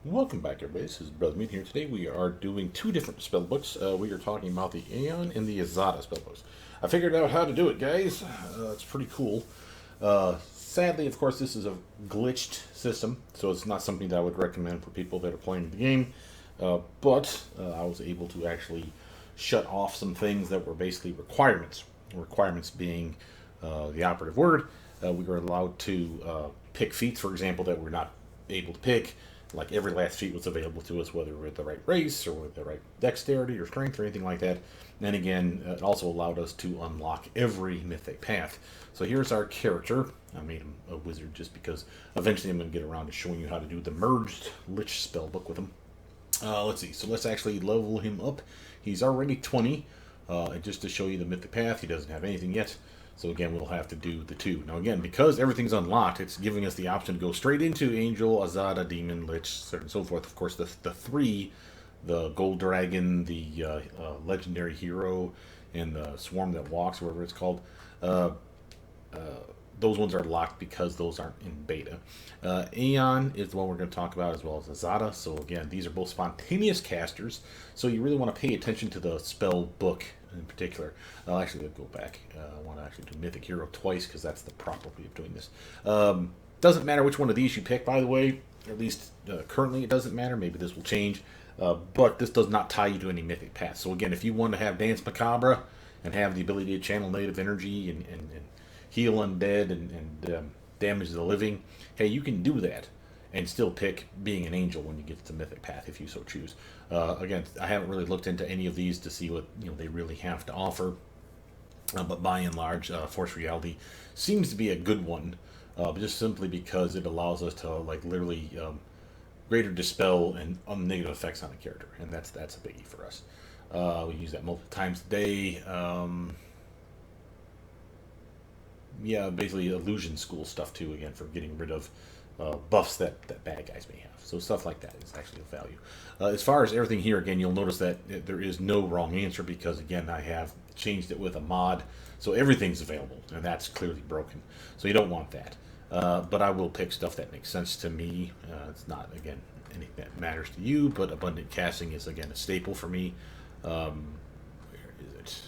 Welcome back, everybody. This is Brother Meat here. Today we are doing two different spell books. We are talking about the Aeon and the Azata spell books. I figured out how to do it, guys. It's pretty cool. Sadly, of course, this is a glitched system, so it's not something that I would recommend for people that are playing the game. But I was able to actually shut off some things that were basically requirements. Requirements being the operative word. We were allowed to pick feats, for example, that we're not able to pick. Like every last feat was available to us, whether with the right race or with the right dexterity or strength or anything like that. And again, it also allowed us to unlock every mythic path. So here's our character. I made him a wizard just because eventually I'm going to get around to showing you how to do the merged Lich spell book with him. Let's see. So let's actually level him up. He's already 20. And just to show you the mythic path, he doesn't have anything yet. So again, we'll have to do the two. Now again, because everything's unlocked, it's giving us the option to go straight into Angel, Azata, Demon, Lich, and so forth. Of course, the three, the Gold Dragon, the Legendary Hero, and the Swarm That Walks, whatever it's called, uh, those ones are locked because those aren't in beta. Aeon is the one we're going to talk about, as well as Azata. So again, these are both spontaneous casters, so you really want to pay attention to the spell book in particular. Actually, we'll go back. I want to actually do Mythic Hero twice because that's the proper way of doing this. Doesn't matter which one of these you pick, by the way. At least currently it doesn't matter. Maybe this will change. But this does not tie you to any Mythic Path. So again, if you want to have Dance Macabre and have the ability to channel native energy and heal undead and damage the living, hey, you can do that and still pick being an angel when you get to the mythic path if you so choose. Again, I haven't really looked into any of these to see what they really have to offer, but by and large, Force Reality seems to be a good one, just simply because it allows us to like literally greater dispel and negative effects on a character, and that's a biggie for us. We use that multiple times a day. Yeah, basically illusion school stuff too. Again, for getting rid of buffs that bad guys may have. So stuff like that is actually of value. As far as everything here, again, you'll notice that there is no wrong answer because again, I have changed it with a mod, so everything's available, and that's clearly broken. So you don't want that. But I will pick stuff that makes sense to me. It's not again anything that matters to you, but abundant casting is again a staple for me. Where is it?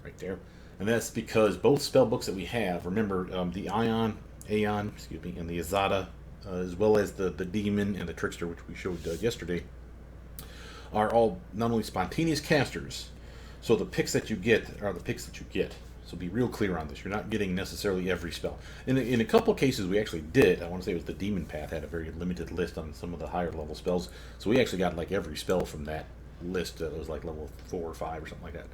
Right there. And that's because both spell books that we have, remember the Aeon, excuse me, and the Azata, as well as the Demon and the Trickster, which we showed yesterday, are all not only spontaneous casters, so the picks that you get are the picks that you get. So be real clear on this. You're not getting necessarily every spell. In a couple of cases, we actually did. I want to say it was the Demon Path had a very limited list on some of the higher level spells. So we actually got like every spell from that list that was like level 4 or 5 or something like that.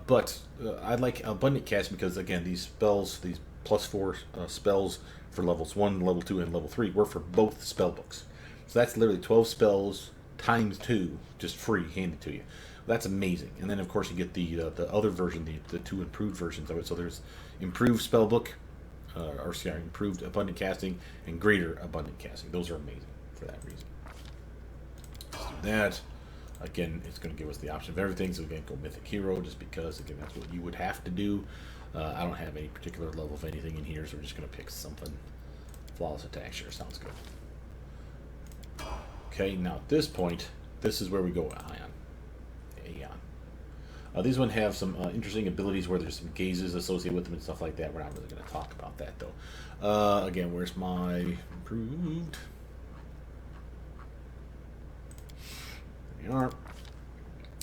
But I like abundant cast because again, these spells, these +4 spells for levels 1, level 2, and level 3 were for both spell books. So that's literally 12 spells times 2, just free handed to you. That's amazing. And then of course you get the other version, the two improved versions of it. So there's improved spell book, or sorry, improved abundant casting and greater abundant casting. Those are amazing for that reason. Let's do that. Again, it's going to give us the option of everything, so again, go Mythic Hero, just because, again, that's what you would have to do. I don't have any particular level of anything in here, so we're just going to pick something. Flawless attack, sure, sounds good. Okay, now at this point, this is where we go Aeon. These ones have some interesting abilities where there's some gazes associated with them and stuff like that. We're not really going to talk about that, though. Again, where's my improved? We are.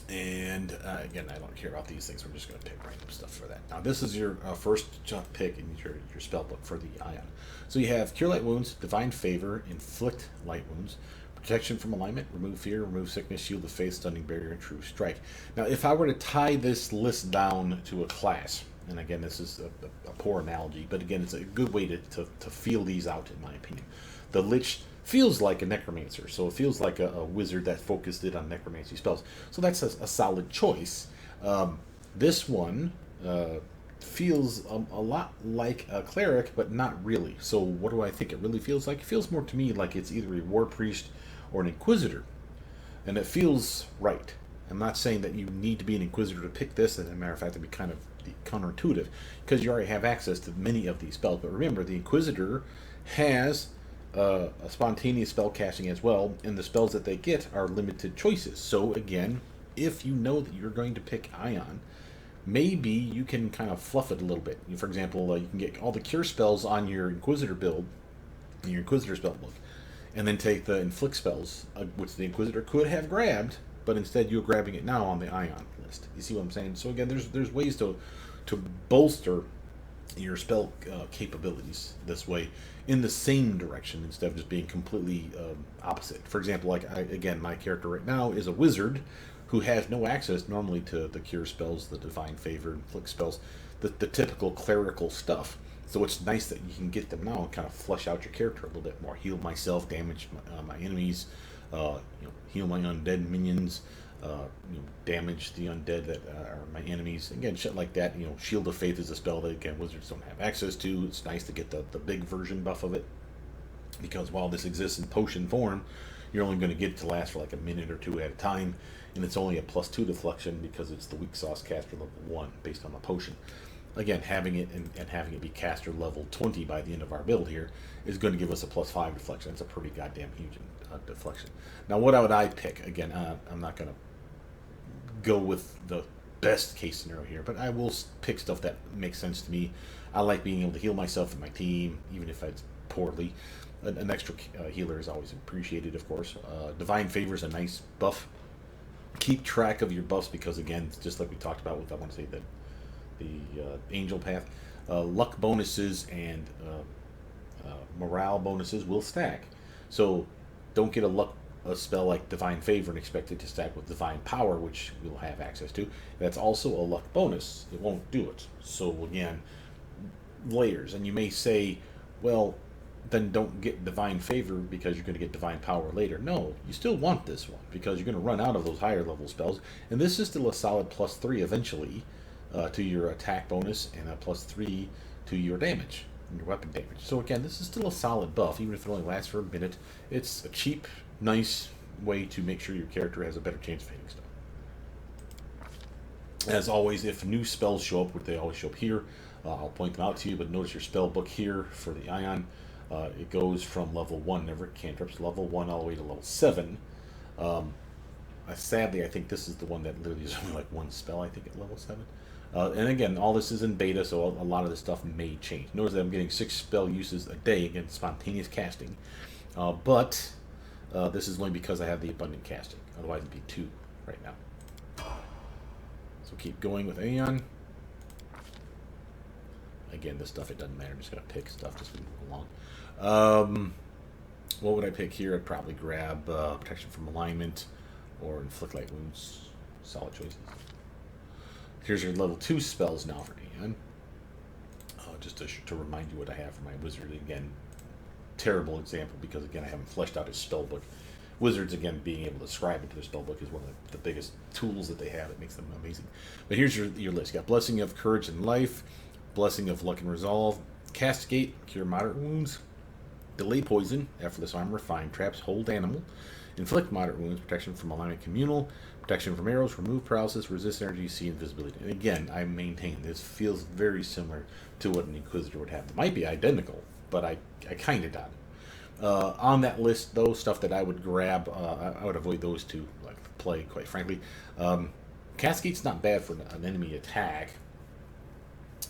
And again, I don't care about these things. We're just going to pick random stuff for that. Now, this is your first jump pick in your spell book for the Aeon. So you have Cure Light Wounds, Divine Favor, Inflict Light Wounds, Protection from Alignment, Remove Fear, Remove Sickness, Shield of Faith, Stunning Barrier, and True Strike. Now, if I were to tie this list down to a class, and again, this is a poor analogy, but again, it's a good way to feel these out, in my opinion. The Lich feels like a necromancer, so it feels like a wizard that focused it on necromancy spells. So that's a solid choice. This one feels a lot like a cleric, but not really. So what do I think it really feels like? It feels more to me like it's either a war priest or an inquisitor, and it feels right. I'm not saying that you need to be an inquisitor to pick this. As a matter of fact, it'd be kind of counterintuitive because you already have access to many of these spells. But remember, the inquisitor has a spontaneous spell casting as well, and the spells that they get are limited choices. So again, if you know that you're going to pick Aeon, maybe you can kind of fluff it a little bit. For example, you can get all the cure spells on your Inquisitor build, in your Inquisitor spell book, and then take the inflict spells, which the Inquisitor could have grabbed, but instead you're grabbing it now on the Aeon list. You see what I'm saying? So again, there's ways to bolster your spell capabilities this way in the same direction instead of just being completely opposite. For example, again, my character right now is a wizard who has no access normally to the cure spells, the divine favor, inflict spells, the typical clerical stuff. So it's nice that you can get them now and kind of flesh out your character a little bit more. Heal myself, damage my enemies, heal my undead minions, damage the undead that are my enemies. Again, shit like that. Shield of Faith is a spell that, again, wizards don't have access to. It's nice to get the big version buff of it, because while this exists in potion form, you're only going to get it to last for like a minute or two at a time, and it's only a +2 deflection because it's the weak sauce caster level 1 based on the potion. Again, having it and having it be caster level 20 by the end of our build here is going to give us a +5 deflection. It's a pretty goddamn huge deflection. Now, what would I pick? Again, I'm not going to go with the best case scenario here, but I will pick stuff that makes sense to me. I like being able to heal myself and my team, even if it's poorly. An extra healer is always appreciated, of course. Divine Favor is a nice buff. Keep track of your buffs because, again, just like we talked about with, I want to say, the Angel Path, luck bonuses and morale bonuses will stack. So don't get a spell like Divine Favor and expect it to stack with Divine Power, which you'll have access to. That's also a luck bonus. It won't do it. So again, layers. And you may say, well, then don't get Divine Favor because you're going to get Divine Power later. No, you still want this one because you're going to run out of those higher level spells. And this is still a solid +3 eventually to your attack bonus and a +3 to your damage, your weapon damage. So again, this is still a solid buff, even if it only lasts for a minute. It's a cheap, nice way to make sure your character has a better chance of hitting stuff. As always, if new spells show up, which they always show up here, I'll point them out to you, but notice your spell book here for the Aeon. It goes from level 1, never cantrips, level 1 all the way to level 7. Sadly, I think this is the one that literally is only like one spell, I think, at level 7. And again, all this is in beta, so a lot of this stuff may change. Notice that I'm getting 6 spell uses a day, again, spontaneous casting. But this is only because I have the abundant casting. Otherwise, it'd be 2 right now. So keep going with Aeon. Again, this stuff, it doesn't matter. I'm just going to pick stuff just to move along. What would I pick here? I'd probably grab Protection from Alignment or Inflict Light Wounds. Solid choices. Here's your level 2 spells now for Aeon. Just to remind you what I have for my wizard. Again, terrible example because, again, I haven't fleshed out his spell book. Wizards, again, being able to scribe into their spell book is one of the biggest tools that they have. It makes them amazing. But here's your list. You got Blessing of Courage and Life, Blessing of Luck and Resolve, Castigate, Cure Moderate Wounds, Delay Poison, Effortless Armor, Find Traps, Hold Animal, Inflict Moderate Wounds, Protection from Alignment Communal, Protection from Arrows, Remove Paralysis, Resist Energy, See Invisibility. And again, I maintain this feels very similar to what an Inquisitor would have. It might be identical, but I kind of doubt it. On that list, though, stuff that I would grab, I would avoid those two, like play, quite frankly. Cascade's not bad for an enemy attack,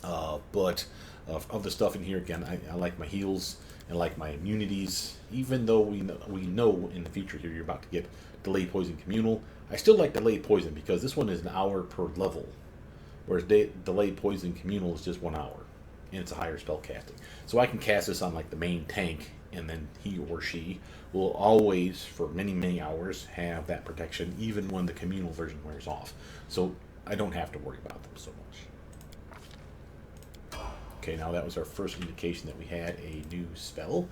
but of the stuff in here, again, I like my heals and like my immunities. Even though we know in the future here you're about to get Delay Poison Communal, I still like Delay Poison because this one is an hour per level, whereas Delay Poison Communal is just 1 hour, and it's a higher spell casting. So I can cast this on like the main tank, and then he or she will always, for many, many hours, have that protection, even when the communal version wears off. So I don't have to worry about them so much. Okay, now that was our first indication that we had a new spell.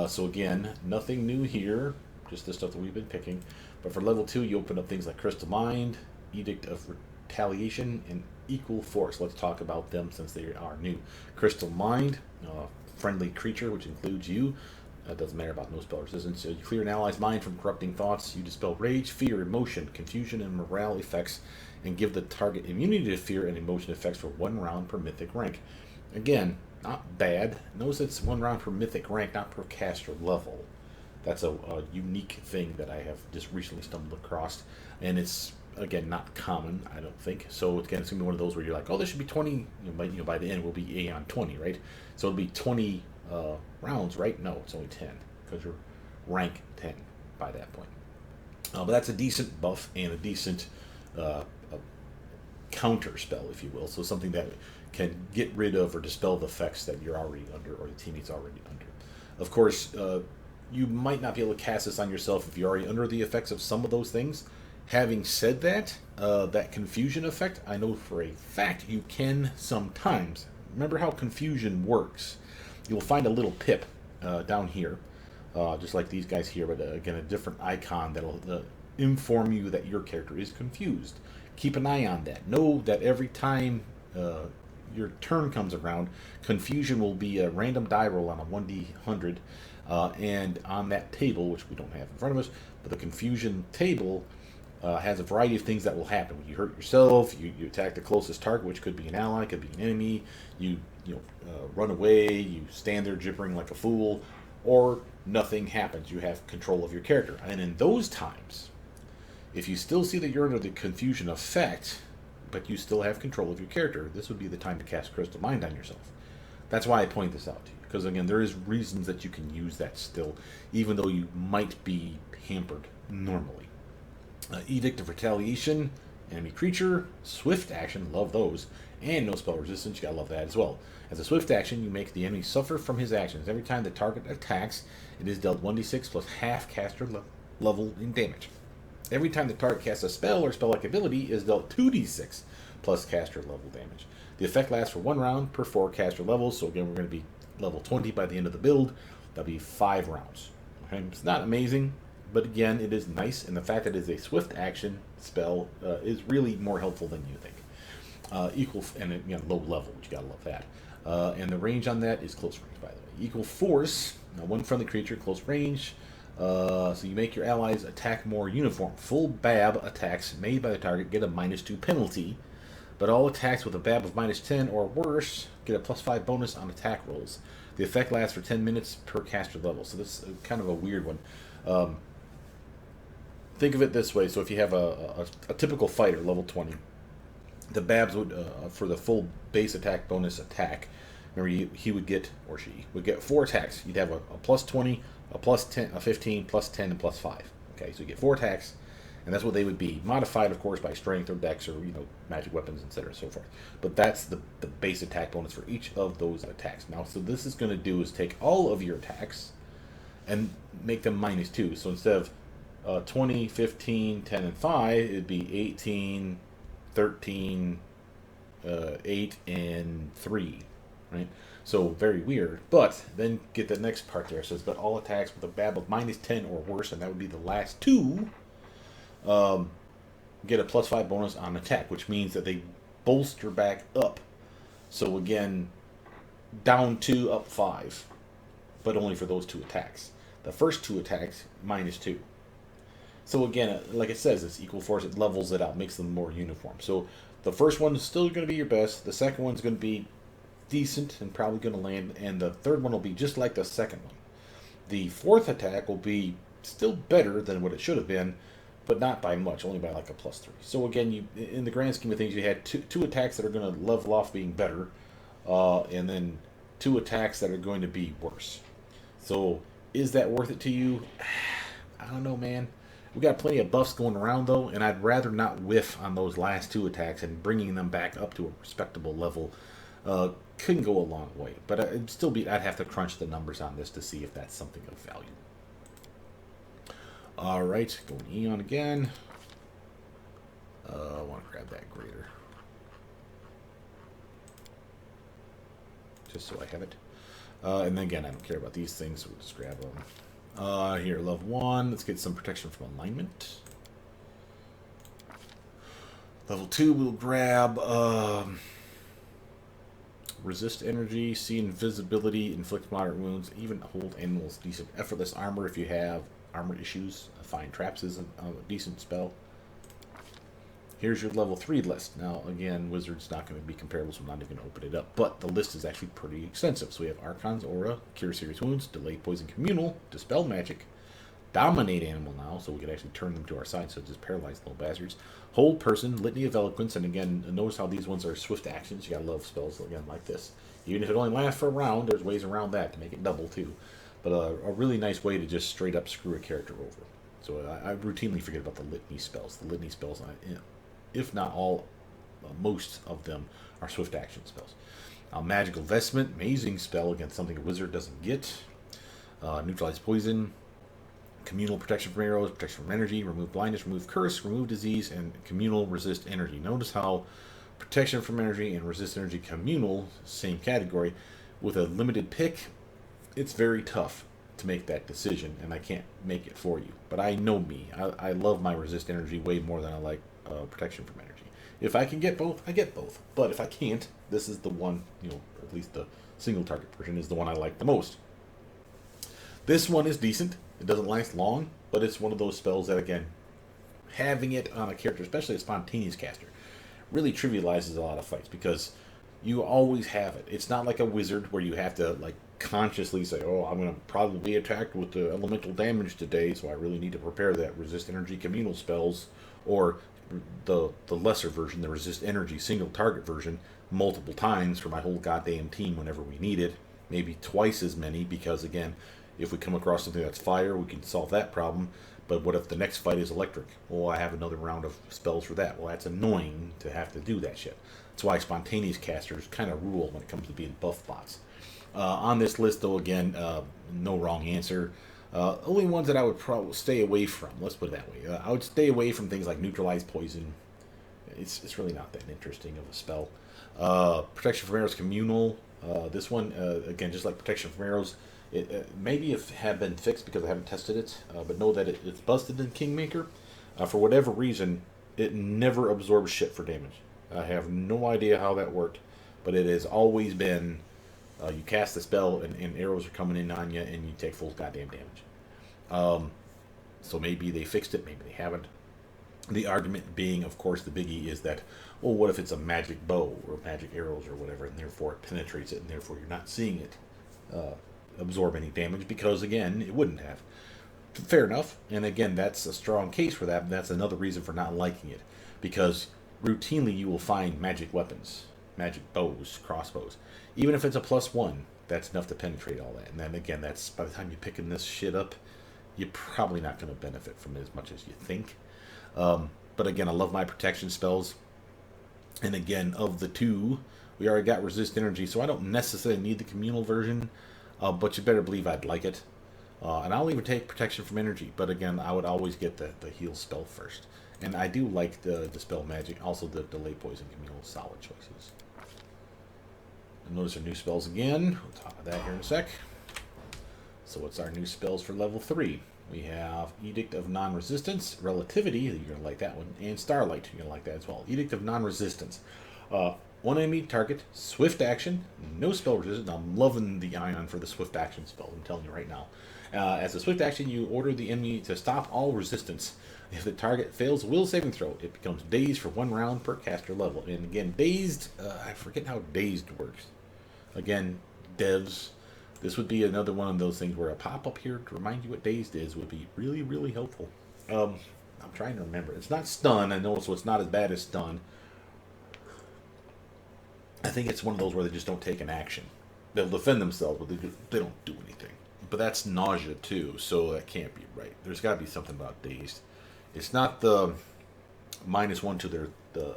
So again, nothing new here, just the stuff that we've been picking. But for level 2, you open up things like Crystal Mind, Edict of Retaliation, and Equal Force. Let's talk about them since they are new. Crystal Mind, friendly creature, which includes you. Doesn't matter about no spell resistance. So you clear an ally's mind from corrupting thoughts. You dispel rage, fear, emotion, confusion, and morale effects, and give the target immunity to fear and emotion effects for 1 round per mythic rank. Again, Not bad. Notice it's 1 round per mythic rank, not per caster level. That's a unique thing that I have just recently stumbled across, and it's again not common, I don't think. So again, it's gonna be one of those where you're like, oh, this should be 20. By the end, we'll be Aeon 20, right? So it'll be 20 rounds, right? No, it's only 10 because you're rank 10 by that point. But that's a decent buff and a decent counter spell, if you will. So something that can get rid of or dispel the effects that you're already under or the teammate's already under. Of course, you might not be able to cast this on yourself if you're already under the effects of some of those things. Having said that, that confusion effect, I know for a fact you can sometimes. Remember how confusion works. You'll find a little pip down here, just like these guys here, but again, a different icon that'll inform you that your character is confused. Keep an eye on that. Know that every time your turn comes around, confusion will be a random die roll on a 1d100, and on that table, which we don't have in front of us, but the confusion table has a variety of things that will happen. When you hurt yourself, you attack the closest target, which could be an ally, could be an enemy, you run away, you stand there gibbering like a fool, or nothing happens. You have control of your character. And in those times, if you still see that you're under the confusion effect, but you still have control of your character, this would be the time to cast Crystal Mind on yourself. That's why I point this out to you. Because again, there is reasons that you can use that still, even though you might be hampered normally. Edict of Retaliation, enemy creature, swift action, love those, and no spell resistance, you gotta love that as well. As a swift action, you make the enemy suffer from his actions. Every time the target attacks, it is dealt 1d6 plus half caster level in damage. Every time the target casts a spell or spell-like ability, is dealt 2d6 plus caster level damage. The effect lasts for 1 round per 4 caster levels, so again, we're going to be level 20 by the end of the build. That'll be 5 rounds. Okay? It's not amazing, but again, it is nice, and the fact that it is a swift action spell is really more helpful than you think. Low level, which you gotta love that. And the range on that is close range, by the way. Equal force, one friendly creature, close range. So you make your allies attack more uniform. Full BAB attacks made by the target get a -2 penalty, but all attacks with a BAB of -10 or worse get a +5 bonus on attack rolls. The effect lasts for 10 minutes per caster level, so this is kind of a weird one. Think of it this way, so if you have a typical fighter, level 20, the BABs would, for the full base attack bonus attack, remember he would get, or she, would get 4 attacks. You'd have a +20, a +10, a 15, +10, and +5. Okay, so you get 4 attacks, and that's what they would be. Modified, of course, by strength or dex or, magic weapons, etc., so forth. But that's the base attack bonus for each of those attacks. Now, so this is going to do is take all of your attacks and make them -2. So instead of 20, 15, 10, and 5, it'd be 18, 13, 8, and 3, right? So very weird. But then get the next part there. It says, but all attacks with a BAB of -10 or worse, and that would be the last 2, get a +5 bonus on attack, which means that they bolster back up. So again, down 2, up 5, but only for those 2 attacks. The first 2 attacks, -2. So again, like it says, it's equal force. It levels it out, makes them more uniform. So the first one is still going to be your best. The second one's going to be decent and probably going to land. And the third one will be just like the second one. The fourth attack will be still better than what it should have been, but not by much, only by like a +3. So again, you, in the grand scheme of things, you had two attacks that are going to level off being better, and then 2 attacks that are going to be worse. So is that worth it to you? I don't know, man. We got plenty of buffs going around, though, and I'd rather not whiff on those last 2 attacks, and bringing them back up to a respectable level could go a long way. But I'd have to crunch the numbers on this to see if that's something of value. All right, going Aeon again. I want to grab that greater, just so I have it. And then again, I don't care about these things, so we'll just grab them. Here, level 1. Let's get some protection from alignment. Level 2, we'll grab resist energy, see invisibility, inflict moderate wounds, even hold animals decent. Effortless armor if you have armor issues. Find traps is a decent spell. Here's your level 3 list. Now, again, Wizard's not going to be comparable, so I'm not even going to open it up. But the list is actually pretty extensive. So we have Archon's Aura, Cure Serious Wounds, Delay Poison Communal, Dispel Magic, Dominate Animal now, so we can actually turn them to our side, so just paralyze little bastards. Hold Person, Litany of Eloquence, and again, notice how these ones are swift actions. You gotta love spells, again, like this. Even if it only lasts for a round, there's ways around that to make it double, too. But a really nice way to just straight up screw a character over. So I routinely forget about the Litany spells. The Litany spells, if not all, most of them are swift action spells. Magical Vestment, amazing spell against something a wizard doesn't get. Neutralize Poison, Communal Protection from Arrows, Protection from Energy, Remove Blindness, Remove Curse, Remove Disease, and Communal Resist Energy. Notice how Protection from Energy and Resist Energy Communal, same category, with a limited pick, it's very tough to make that decision, and I can't make it for you. But I know me. I love my Resist Energy way more than I like Protection from Energy. If I can get both, I get both. But if I can't, this is the one, at least the single target version is the one I like the most. This one is decent. It doesn't last long, but it's one of those spells that, again, having it on a character, especially a spontaneous caster, really trivializes a lot of fights because you always have it. It's not like a wizard where you have to consciously say, oh, I'm going to probably be attacked with the elemental damage today, so I really need to prepare that resist energy communal spells, or the lesser version, the resist energy single target version, multiple times for my whole goddamn team whenever we need it. Maybe twice as many because, again, if we come across something that's fire, we can solve that problem. But what if the next fight is electric? Well, I have another round of spells for that. Well, that's annoying to have to do that shit. That's why spontaneous casters kind of rule when it comes to being buff bots. On this list, though, again, no wrong answer. Only ones that I would probably stay away from. Let's put it that way. I would stay away from things like Neutralize Poison. It's really not that interesting of a spell. Protection from Arrows Communal. This one, again, just like Protection from Arrows, it maybe have been fixed because I haven't tested it, but know that it's busted in Kingmaker. For whatever reason, it never absorbs shit for damage. I have no idea how that worked, but it has always been you cast the spell and arrows are coming in on you and you take full goddamn damage. So maybe they fixed it, maybe they haven't. The argument being, of course, the biggie is that, well, what if it's a magic bow or magic arrows or whatever, and therefore it penetrates it, and therefore you're not seeing it absorb any damage, because, again, it wouldn't have. Fair enough, and again, that's a strong case for that, and that's another reason for not liking it, because routinely you will find magic weapons, magic bows, crossbows. Even if it's a +1, that's enough to penetrate all that, and then, again, that's by the time you're picking this shit up, you're probably not going to benefit from it as much as you think. But again, I love my protection spells. And again, of the two, we already got resist energy, so I don't necessarily need the communal version. But you better believe I'd like it. And I'll even take protection from energy. But again, I would always get the heal spell first. And I do like the dispel magic, also the delay poison communal, solid choices. And notice our new spells again. We'll talk about that here in a sec. So what's our new spells for level 3? We have Edict of Non-Resistance, Relativity, you're going to like that one, and Starlight, you're going to like that as well. Edict of Non-Resistance. One enemy target, swift action, no spell resistance. I'm loving the Aeon for the swift action spell, I'm telling you right now. As a swift action, you order the enemy to stop all resistance. If the target fails a will saving throw, it becomes dazed for 1 round per caster level. And again, dazed, I forget how dazed works. Again, devs, this would be another one of those things where a pop-up here to remind you what dazed is would be really, really helpful. I'm trying to remember. It's not stun, I know, so it's not as bad as stun. I think it's one of those where they just don't take an action. They'll defend themselves, but they don't do anything. But that's nausea too, so that can't be right. There's got to be something about dazed. It's not the -1 to the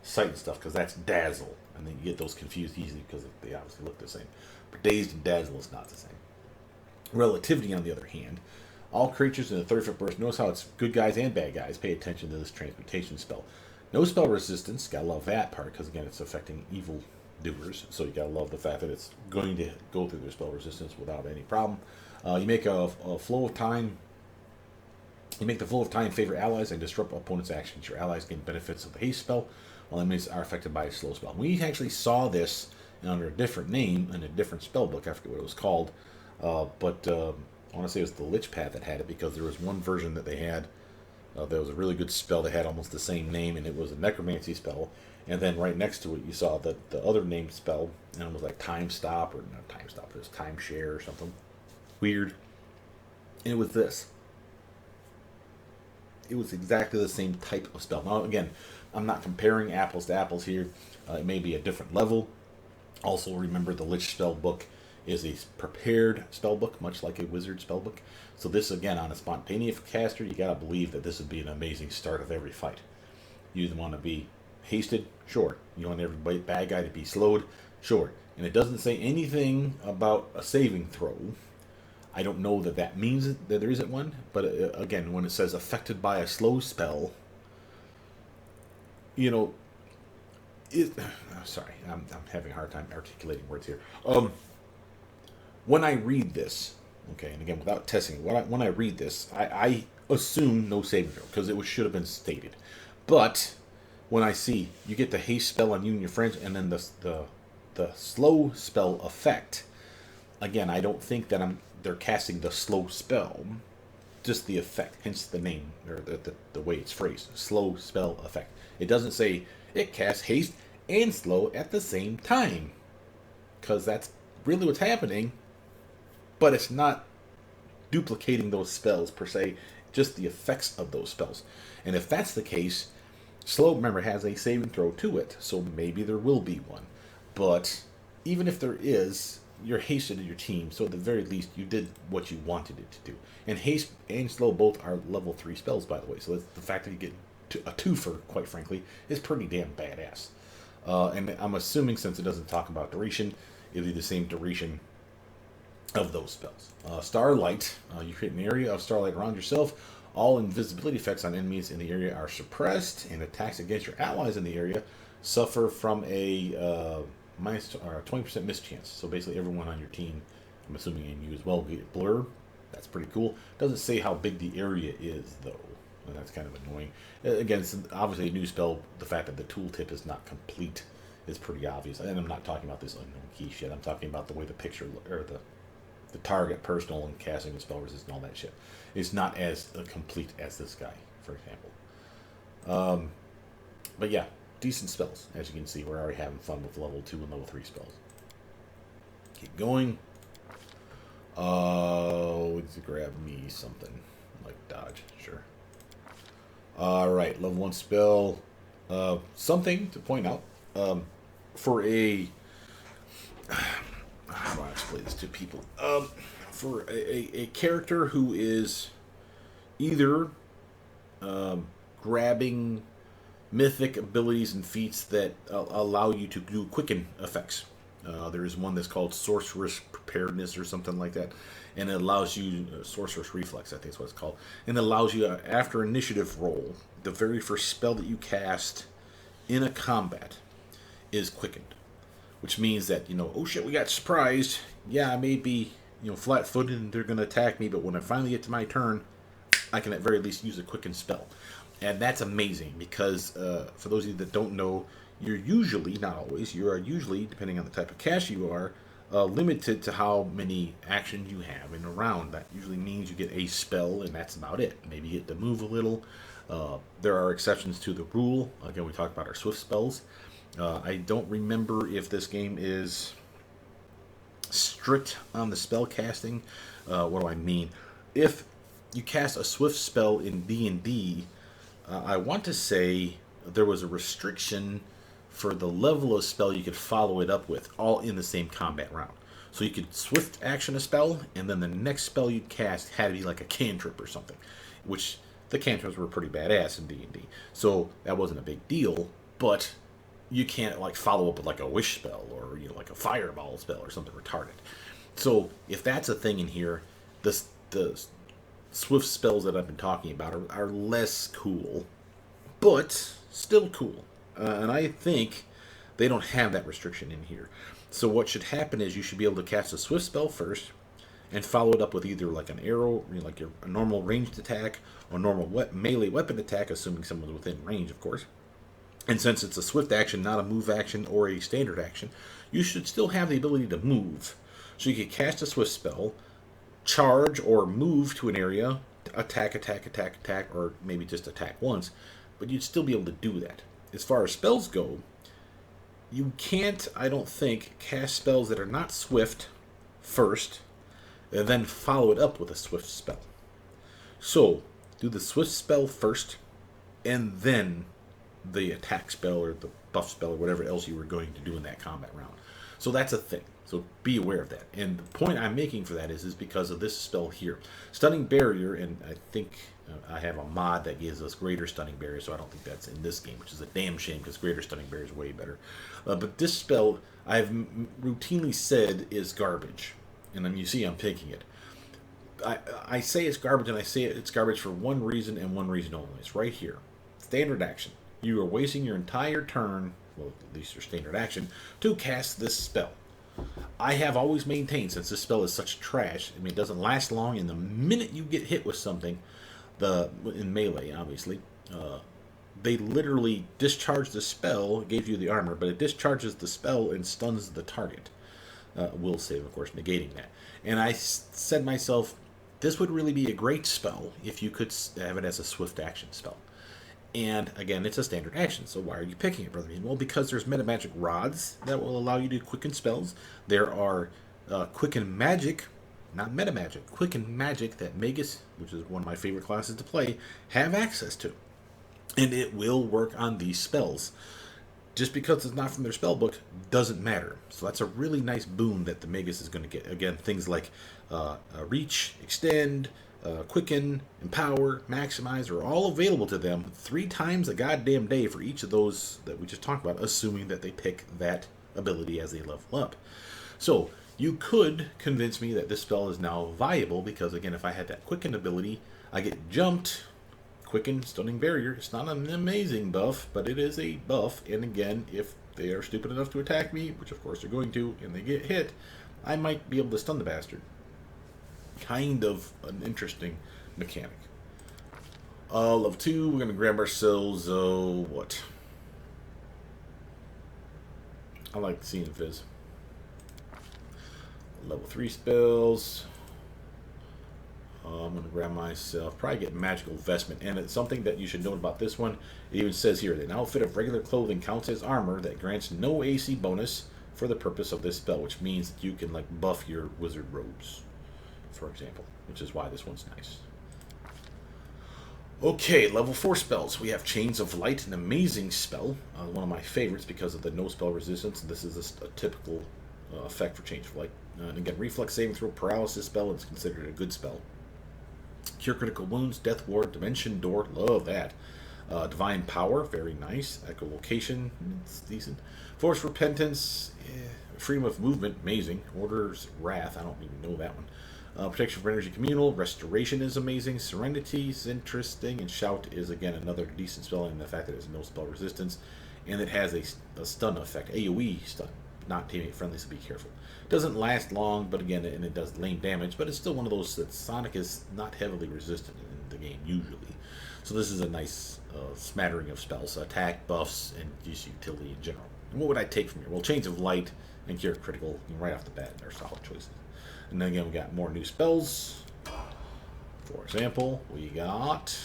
sight and stuff, because that's dazzle, and then you get those confused easily because they obviously look the same. But dazed and dazzle is not the same. Relativity, on the other hand, all creatures in the 30-foot burst. Notice how it's good guys and bad guys. Pay attention to this transmutation spell. No spell resistance. Gotta love that part, because again, it's affecting evil doers. So you gotta love the fact that it's going to go through their spell resistance without any problem. You make a flow of time. You make the flow of time favor allies and disrupt opponents' actions. Your allies gain benefits of the haste spell, while enemies are affected by a slow spell. We actually saw this under a different name in a different spell book. I forget what it was called, but I want to say it was the Lich Path that had it, because there was one version that they had There was a really good spell that had almost the same name, and it was a necromancy spell. And then right next to it, you saw the other named spell, and it was like Time Stop, or not Time Stop, it was Time Share or something. Weird. And it was this. It was exactly the same type of spell. Now, again, I'm not comparing apples to apples here. It may be a different level. Also, remember the Lich Spell Book is a prepared spell book, much like a wizard spell book. So this, again, on a spontaneous caster, you gotta believe that this would be an amazing start of every fight. You either want to be hasted, sure. You want every bad guy to be slowed, sure. And it doesn't say anything about a saving throw. I don't know that that means that there isn't one, but again, when it says affected by a slow spell, you know, sorry, I'm having a hard time articulating words here. When I read this, okay, and again, without testing, when I read this, I assume no saving throw, because it should have been stated. But when I see you get the haste spell on you and your friends, and then the slow spell effect, again, I don't think that they're casting the slow spell, just the effect, hence the name, or the way it's phrased, slow spell effect. It doesn't say it casts haste and slow at the same time, because that's really what's happening, but it's not duplicating those spells per se, just the effects of those spells. And if that's the case, slow, remember, has a saving throw to it, so maybe there will be one. But even if there is, you're hasted to your team, so at the very least, you did what you wanted it to do. And haste and slow both are level 3 spells, by the way, so that's, the fact that you get a twofer, quite frankly, is pretty damn badass. And I'm assuming, since it doesn't talk about duration, it'll be the same duration of those spells. Starlight, you create an area of starlight around yourself. All invisibility effects on enemies in the area are suppressed, and attacks against your allies in the area suffer from a minus or 20% mischance. So basically, everyone on your team, I'm assuming and you as well, get blur. That's pretty cool. Doesn't say how big the area is though, and that's kind of annoying. Again, it's obviously a new spell. The fact that the tooltip is not complete is pretty obvious. And I'm not talking about this unknown key shit. I'm talking about the way the picture or the target, personal, and casting and spell resist and all that shit. It's not as complete as this guy, for example. But yeah, decent spells. As you can see, we're already having fun with level 2 and level 3 spells. Keep going. Let's grab me something like dodge, sure. Alright, level 1 spell. Something to point out. For a how do I explain this to people? For a character who is either grabbing mythic abilities and feats that allow you to do quicken effects. There is one that's called Sorceress Preparedness or something like that, and it allows you, Sorceress Reflex, I think is what it's called, and it allows you, after initiative roll, the very first spell that you cast in a combat is quickened. Which means that, oh shit, we got surprised. Yeah, I may be, flat-footed and they're going to attack me, but when I finally get to my turn, I can at very least use a quicken spell. And that's amazing because, for those of you that don't know, you're usually, not always, you are usually, depending on the type of cast you are, limited to how many actions you have in a round. That usually means you get a spell and that's about it. Maybe you get to move a little. There are exceptions to the rule. Again, we talked about our swift spells. I don't remember if this game is strict on the spell casting. What do I mean? If you cast a swift spell in D&D, I want to say there was a restriction for the level of spell you could follow it up with, all in the same combat round. So you could swift action a spell, and then the next spell you'd cast had to be like a cantrip or something, which the cantrips were pretty badass in D&D. So that wasn't a big deal, but you can't follow up with like a wish spell or like a fireball spell or something retarded. So if that's a thing in here, the swift spells that I've been talking about are less cool, but still cool. And I think they don't have that restriction in here. So what should happen is you should be able to cast a swift spell first and follow it up with either like an arrow, like a normal ranged attack, or normal melee weapon attack, assuming someone's within range, of course. And since it's a swift action, not a move action or a standard action, you should still have the ability to move. So you could cast a swift spell, charge or move to an area, attack, or maybe just attack once, but you'd still be able to do that. As far as spells go, you can't, I don't think, cast spells that are not swift first, and then follow it up with a swift spell. So, do the swift spell first, and then the attack spell or the buff spell or whatever else you were going to do in that combat round. So that's a thing. So be aware of that. And the point I'm making for that is because of this spell here. Stunning Barrier, and I think I have a mod that gives us Greater Stunning Barrier, so I don't think that's in this game, which is a damn shame because Greater Stunning Barrier is way better. But this spell, I've routinely said, is garbage. And then you see I'm picking it. I say it's garbage, and I say it's garbage for one reason and one reason only. It's right here. Standard action. You are wasting your entire turn, well, at least your standard action, to cast this spell. I have always maintained, since this spell is such trash, I mean, it doesn't last long, and the minute you get hit with something, in melee, obviously, they literally discharge the spell, it gave you the armor, but it discharges the spell and stuns the target. Will save, of course, negating that. And I said to myself, this would really be a great spell if you could have it as a swift action spell. And again, it's a standard action, so why are you picking it, Brother Mean? Well, because there's metamagic rods that will allow you to quicken spells. There are quicken magic, not metamagic, quicken magic that Magus, which is one of my favorite classes to play, have access to. And it will work on these spells. Just because it's not from their spell book doesn't matter. So that's a really nice boon that the Magus is going to get. Again, things like reach, extend, quicken, empower, maximize are all available to them 3 times a goddamn day for each of those that we just talked about, assuming that they pick that ability as they level up. So you could convince me that this spell is now viable because, again, if I had that quicken ability, I get jumped. Quicken, Stunning Barrier. It's not an amazing buff, but it is a buff. And again, if they are stupid enough to attack me, which of course they're going to, and they get hit, I might be able to stun the bastard. Kind of an interesting mechanic. Level 2, we're going to grab ourselves, what? I like seeing Fizz. Level 3 spells. I'm going to grab myself, probably get Magical Vestment. And it's something that you should know about this one. It even says here, an outfit of regular clothing counts as armor that grants no AC bonus for the purpose of this spell, which means that you can like buff your wizard robes, for example, which is why this one's nice. Okay, level 4 spells. We have Chains of Light, an amazing spell. One of my favorites because of the no spell resistance. This is a typical effect for Chains of Light. And again, Reflex Saving Throw Paralysis spell is considered a good spell. Cure Critical Wounds, Death Ward, Dimension Door, love that. Divine Power, very nice. Echolocation, it's decent. Force Repentance, Freedom of Movement, amazing. Order's Wrath, I don't even know that one. Protection for Energy Communal, Restoration is amazing. Serenity is interesting, and Shout is, again, another decent spell in the fact that it has no spell resistance, and it has a stun effect, AoE stun, not teammate friendly, so be careful. Doesn't last long, but again, and it does lame damage, but it's still one of those that Sonic is not heavily resistant in the game, usually. So this is a nice smattering of spells, attack, buffs, and just utility in general. And what would I take from here? Well, Chains of Light and Cure Critical, right off the bat, are solid choices. And then again, we got more new spells. For example, we got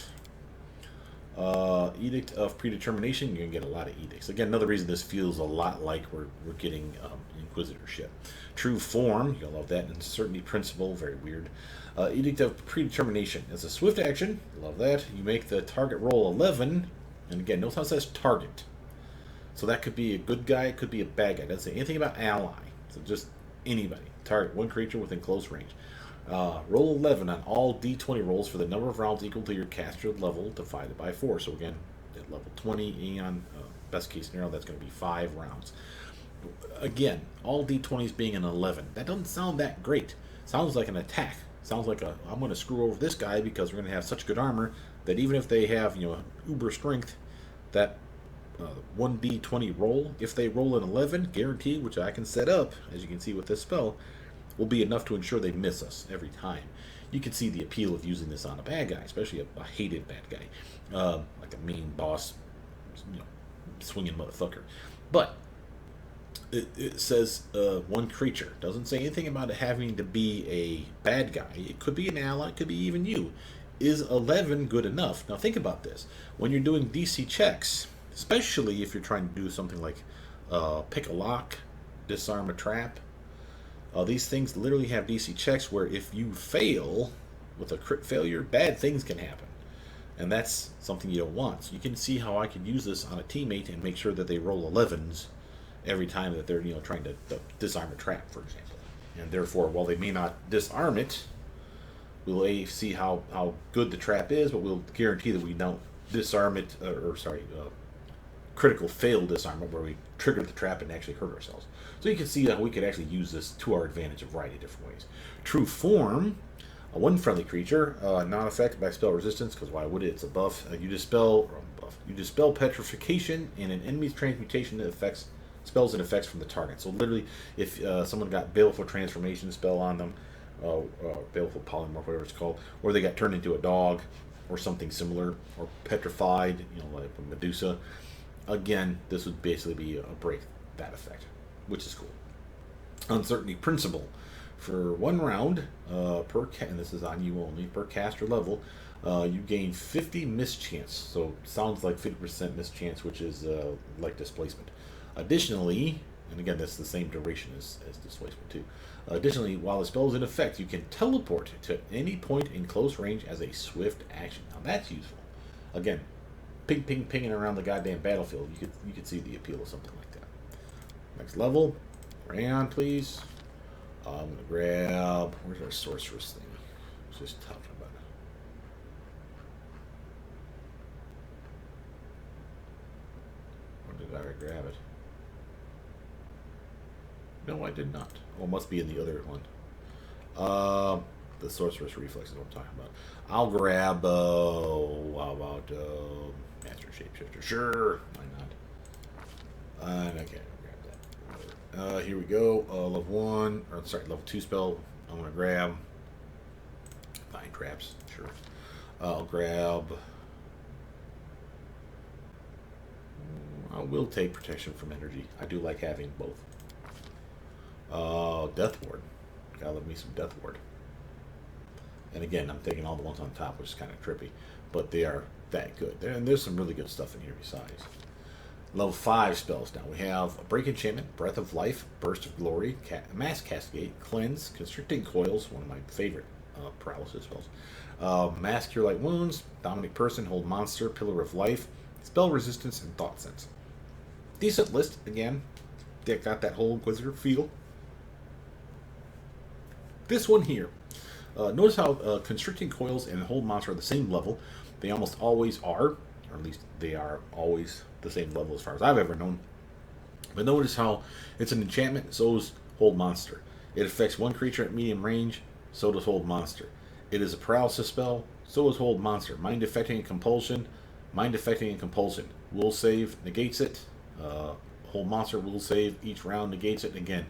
Edict of Predetermination. You're going to get a lot of edicts. Again, another reason this feels a lot like we're getting Inquisitorship. True Form, you'll love that. And Certainty Principle, very weird. Edict of Predetermination. As a swift action, love that. You make the target roll 11. And again, notice how it says target. So that could be a good guy, it could be a bad guy. It doesn't say anything about ally. So just anybody. Target one creature within close range. Roll 11 on all d20 rolls for the number of rounds equal to your caster level divided by 4. So again, at level 20, Aeon, best case scenario, that's going to be 5 rounds. Again, all d20s being an 11. That doesn't sound that great. Sounds like an attack. Sounds like I'm going to screw over this guy because we're going to have such good armor that even if they have, uber strength, that 1d20 roll, if they roll an 11, guaranteed, which I can set up, as you can see with this spell, will be enough to ensure they miss us every time. You can see the appeal of using this on a bad guy, especially a hated bad guy, like a mean boss, swinging motherfucker. But it says one creature. Doesn't say anything about it having to be a bad guy. It could be an ally. It could be even you. is 11 good enough? Now think about this. When you're doing DC checks, especially if you're trying to do something like pick a lock, disarm a trap, these things literally have DC checks where if you fail with a crit failure, bad things can happen. And that's something you don't want. So you can see how I could use this on a teammate and make sure that they roll 11s every time that they're trying to disarm a trap, for example. And therefore, while they may not disarm it, we'll see how good the trap is, but we'll guarantee that we don't disarm it, critical fail disarm it, where we trigger the trap and actually hurt ourselves. So you can see how we could actually use this to our advantage a variety of different ways. True Form, one friendly creature, not affected by spell resistance, because why would it? It's a buff. You dispel petrification and an enemy's transmutation that affects spells and effects from the target. So literally, if someone got Baleful Transformation spell on them, Baleful Polymorph, whatever it's called, or they got turned into a dog, or something similar, or petrified, like Medusa, again, this would basically be a break that effect, which is cool. Uncertainty Principle. For 1 round, and this is on you only, per caster level, you gain 50 mischance. So sounds like 50% mischance, which is like displacement. Additionally, and again, that's the same duration as displacement too. Additionally, while the spell is in effect, you can teleport to any point in close range as a swift action. Now that's useful. Again, pinging around the goddamn battlefield. You could see the appeal of something like that. Next level, Aeon, please. I'm gonna grab. Where's our sorceress thing? I was just talking about it. Or did I grab it? No, I did not. Oh, it must be in the other one. The sorceress reflex is what I'm talking about. I'll grab. How about Master Shapeshifter? Sure, why not? And okay. Here we go. Level 1, or sorry, level 2 spell. I'm gonna grab Vine Traps. Sure. I'll grab. I will take Protection from Energy. I do like having both. Death Ward. Gotta love me some Death Ward. And again, I'm taking all the ones on top, which is kind of trippy, but they are that good. And there's some really good stuff in here besides. Level 5 spells now. We have Break Enchantment, Breath of Life, Burst of Glory, Mass Cascade, Cleanse, Constricting Coils, one of my favorite paralysis spells, Mass Cure Light Wounds, Dominate Person, Hold Monster, Pillar of Life, Spell Resistance, and Thought Sense. Decent list, again. They got that whole Inquisitor feel. This one here. Notice how Constricting Coils and Hold Monster are the same level. They almost always are, or at least they are always the same level as far as I've ever known. But notice how it's an enchantment, so is Hold Monster. It affects one creature at medium range, so does Hold Monster. It is a paralysis spell, so is Hold Monster. Mind Affecting and Compulsion. Mind Affecting and Compulsion. Will save, negates it. Hold Monster will save, each round negates it. Again,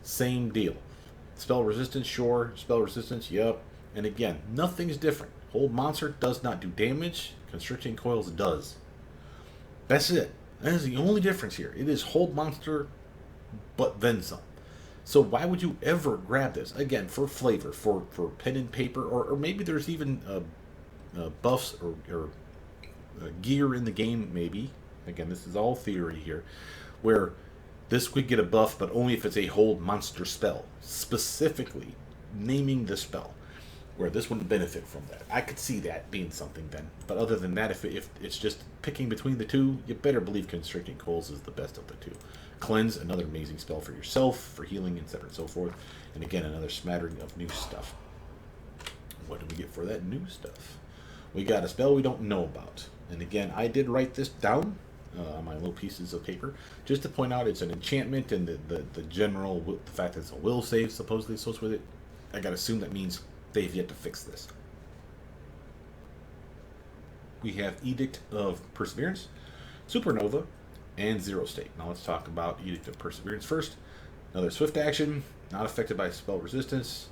same deal. Spell Resistance, sure. Spell Resistance, yep. And again, nothing's different. Hold Monster does not do damage. Constricting Coils does. That's it. That is the only difference here. It is Hold Monster, but then some. So why would you ever grab this? Again, for flavor, for pen and paper, or maybe there's even buffs or gear in the game, maybe. Again, this is all theory here, where this could get a buff, but only if it's a Hold Monster spell. Specifically, naming the spell, where this wouldn't benefit from that. I could see that being something then. But other than that, if it's just picking between the two, you better believe Constricting Coils is the best of the two. Cleanse, another amazing spell for yourself, for healing, etc. and so forth. And again, another smattering of new stuff. What do we get for that new stuff? We got a spell we don't know about. And again, I did write this down on my little pieces of paper, just to point out it's an enchantment, and the general, the fact that it's a will save supposedly associated with it. I gotta assume that means they've yet to fix this. We have Edict of Perseverance, Supernova, and Zero State. Now let's talk about Edict of Perseverance first. Another swift action, not affected by spell resistance,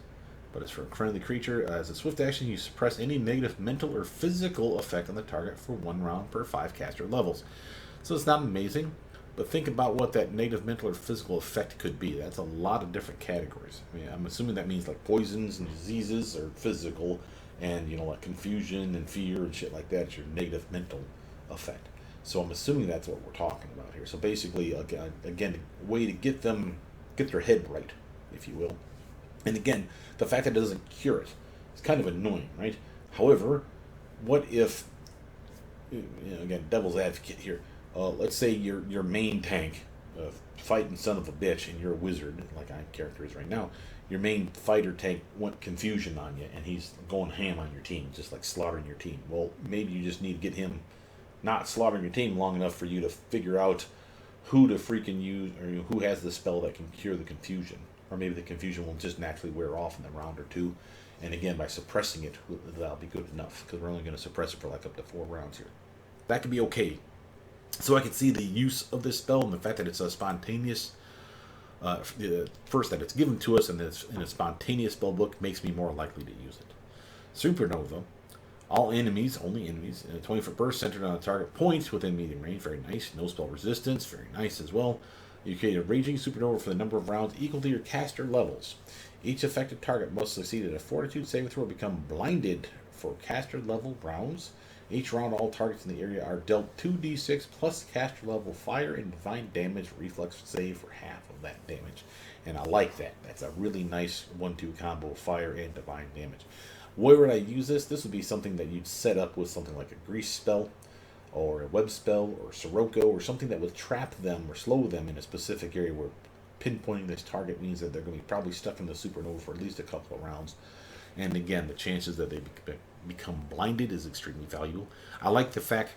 but it's for a friendly creature. As a swift action, you suppress any negative mental or physical effect on the target for 1 round per 5 caster levels. So it's not amazing, but think about what that negative mental or physical effect could be. That's a lot of different categories. I mean, I'm assuming that means like poisons and diseases are physical, And, like confusion and fear and shit like that is your negative mental effect. So I'm assuming that's what we're talking about here. So basically, again, a way to get their head right, if you will. And again, the fact that it doesn't cure it is kind of annoying, right? However, what if, again, devil's advocate here. Let's say your main tank, fighting son of a bitch, and you're a wizard, like my character is right now. Your main fighter tank went confusion on you, and he's going ham on your team, just like slaughtering your team. Well, maybe you just need to get him not slaughtering your team long enough for you to figure out who to freaking use, or who has the spell that can cure the confusion. Or maybe the confusion will just naturally wear off in a round or two. And again, by suppressing it, that'll be good enough, because we're only going to suppress it for like up to 4 rounds here. That could be okay. So I can see the use of this spell and the fact that it's a spontaneous. First, that it's given to us and it's in a spontaneous spell book makes me more likely to use it. Supernova. All enemies, only enemies, in a 20-foot burst centered on a target point within medium range. Very nice. No spell resistance. Very nice as well. You create a raging supernova for the number of rounds equal to your caster levels. Each affected target must succeed at a fortitude saving throw or become blinded for caster level rounds. Each round, all targets in the area are dealt 2d6 plus caster level fire and divine damage reflex save for half of that damage. And I like that. That's a really nice 1-2 combo of fire and divine damage. Where would I use this? This would be something that you'd set up with something like a grease spell, or a web spell, or Sirocco, or something that would trap them or slow them in a specific area where pinpointing this target means that they're going to be probably stuck in the supernova for at least a couple of rounds. And again, the chances that they become blinded is extremely valuable. I like the fact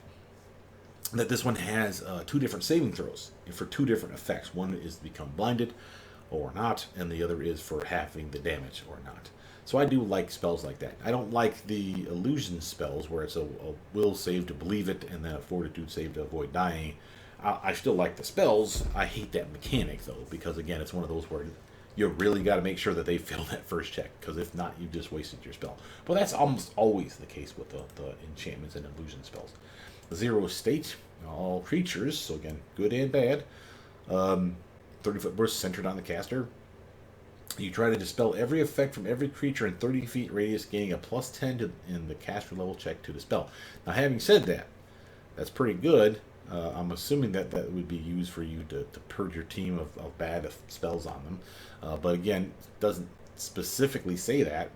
that this one has 2 different saving throws for 2 different effects. One is to become blinded or not, and the other is for halving the damage or not. So I do like spells like that. I don't like the illusion spells where it's a will save to believe it and then a fortitude save to avoid dying. I still like the spells. I hate that mechanic, though, because, again, it's one of those where you really got to make sure that they fail that first check, because if not, you just wasted your spell. But that's almost always the case with the enchantments and illusion spells. Zero state, all creatures, so again, good and bad. 30-foot burst centered on the caster. You try to dispel every effect from every creature in 30 feet radius, gaining a +10 in the caster level check to dispel. Now, having said that, that's pretty good. I'm assuming that would be used for you to purge your team of bad spells on them. But again, it doesn't specifically say that,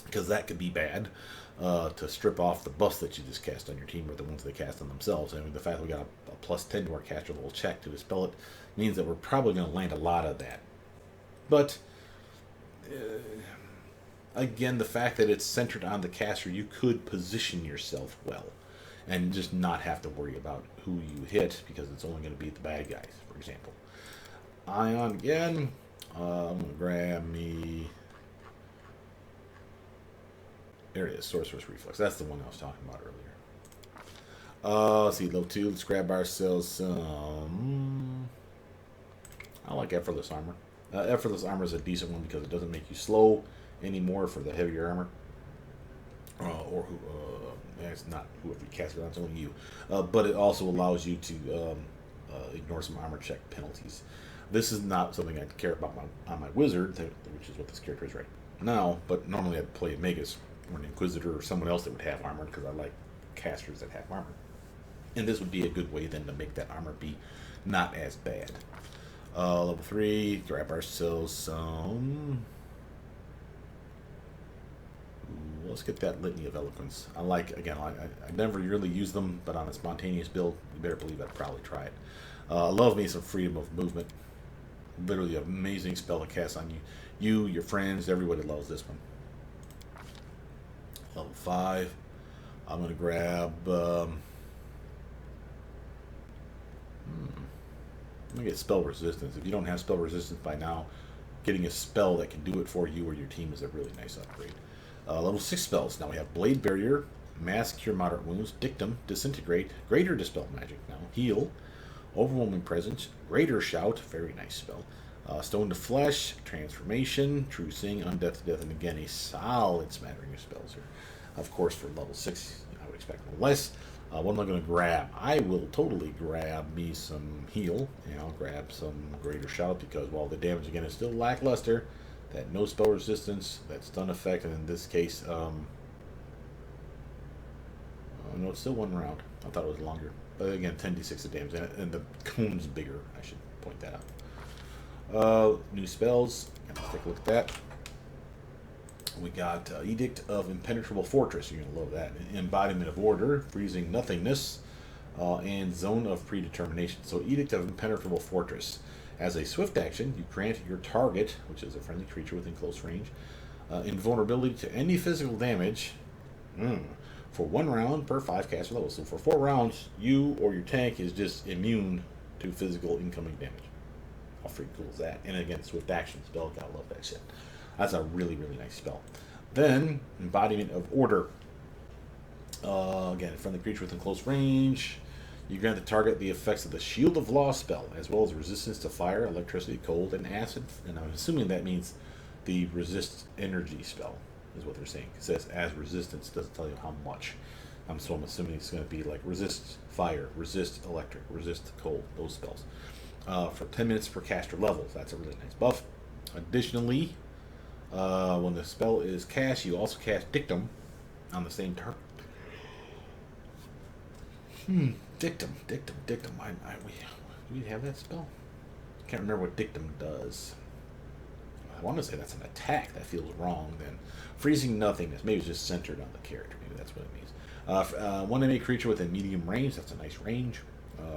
because that could be bad, to strip off the buffs that you just cast on your team or the ones they cast on themselves. I mean, the fact that we got a +10 to our caster level check to dispel it means that we're probably going to land a lot of that. But, again, the fact that it's centered on the caster, you could position yourself well and just not have to worry about who you hit, because it's only going to be the bad guys, for example. Aeon again. I'm going to grab me... There it is, Sorcerer's Reflex. That's the one I was talking about earlier. Let's see, level 2. Let's grab ourselves some... I like Effortless Armor. Effortless Armor is a decent one because it doesn't make you slow anymore for the heavier armor. It's not whoever you cast it on, it's only you. But it also allows you to ignore some armor check penalties. This is not something I care about on my wizard, which is what this character is right now, but normally I'd play a Magus or an Inquisitor or someone else that would have armor, because I like casters that have armor. And this would be a good way then to make that armor be not as bad. Level 3, grab ourselves some... Let's get that Litany of Eloquence. I never really use them, but on a spontaneous build, you better believe I'd probably try it. I love me some freedom of movement. Literally an amazing spell to cast on you, your friends, everybody loves this one. Level 5, I'm going to grab... I'm going to get Spell Resistance. If you don't have Spell Resistance by now, getting a spell that can do it for you or your team is a really nice upgrade. Level 6 spells. Now we have Blade Barrier, Mass Cure Moderate Wounds, Dictum, Disintegrate, Greater Dispel Magic now, Heal, Overwhelming Presence, Greater Shout, very nice spell, Stone to Flesh, Transformation, True Seeing, Undeath to Death, and again a solid smattering of spells here. Of course, for level 6, I would expect no less. What am I going to grab? I will totally grab me some Heal, and I'll grab some Greater Shout, because while the damage again is still lackluster, that no spell resistance, that stun effect, and in this case, no, it's still 1 round. I thought it was longer. But again, 10d6 of damage, and the cone's bigger. I should point that out. New spells. Let's take a look at that. We got Edict of Impenetrable Fortress. You're going to love that. Embodiment of Order, Freezing Nothingness, and Zone of Predetermination. So Edict of Impenetrable Fortress. As a swift action, you grant your target, which is a friendly creature within close range, invulnerability to any physical damage for 1 round per 5 caster level. So for 4 rounds, you or your tank is just immune to physical incoming damage. How freaking cool is that? And again, swift action spell. Gotta love that shit. That's a really, really nice spell. Then, Embodiment of Order. Again, a friendly creature within close range. You grant the target the effects of the Shield of Law spell, as well as resistance to fire, electricity, cold, and acid. And I'm assuming that means the resist energy spell, is what they're saying. It says as resistance, doesn't tell you how much. So I'm assuming it's going to be like resist fire, resist electric, resist cold, those spells. For 10 minutes per caster level. That's a really nice buff. Additionally, when the spell is cast, you also cast Dictum on the same target. Dictum. We have that spell? Can't remember what Dictum does. I want to say that's an attack. That feels wrong then. Freezing Nothingness. Maybe it's just centered on the character. Maybe that's what it means. One enemy creature within medium range. That's a nice range.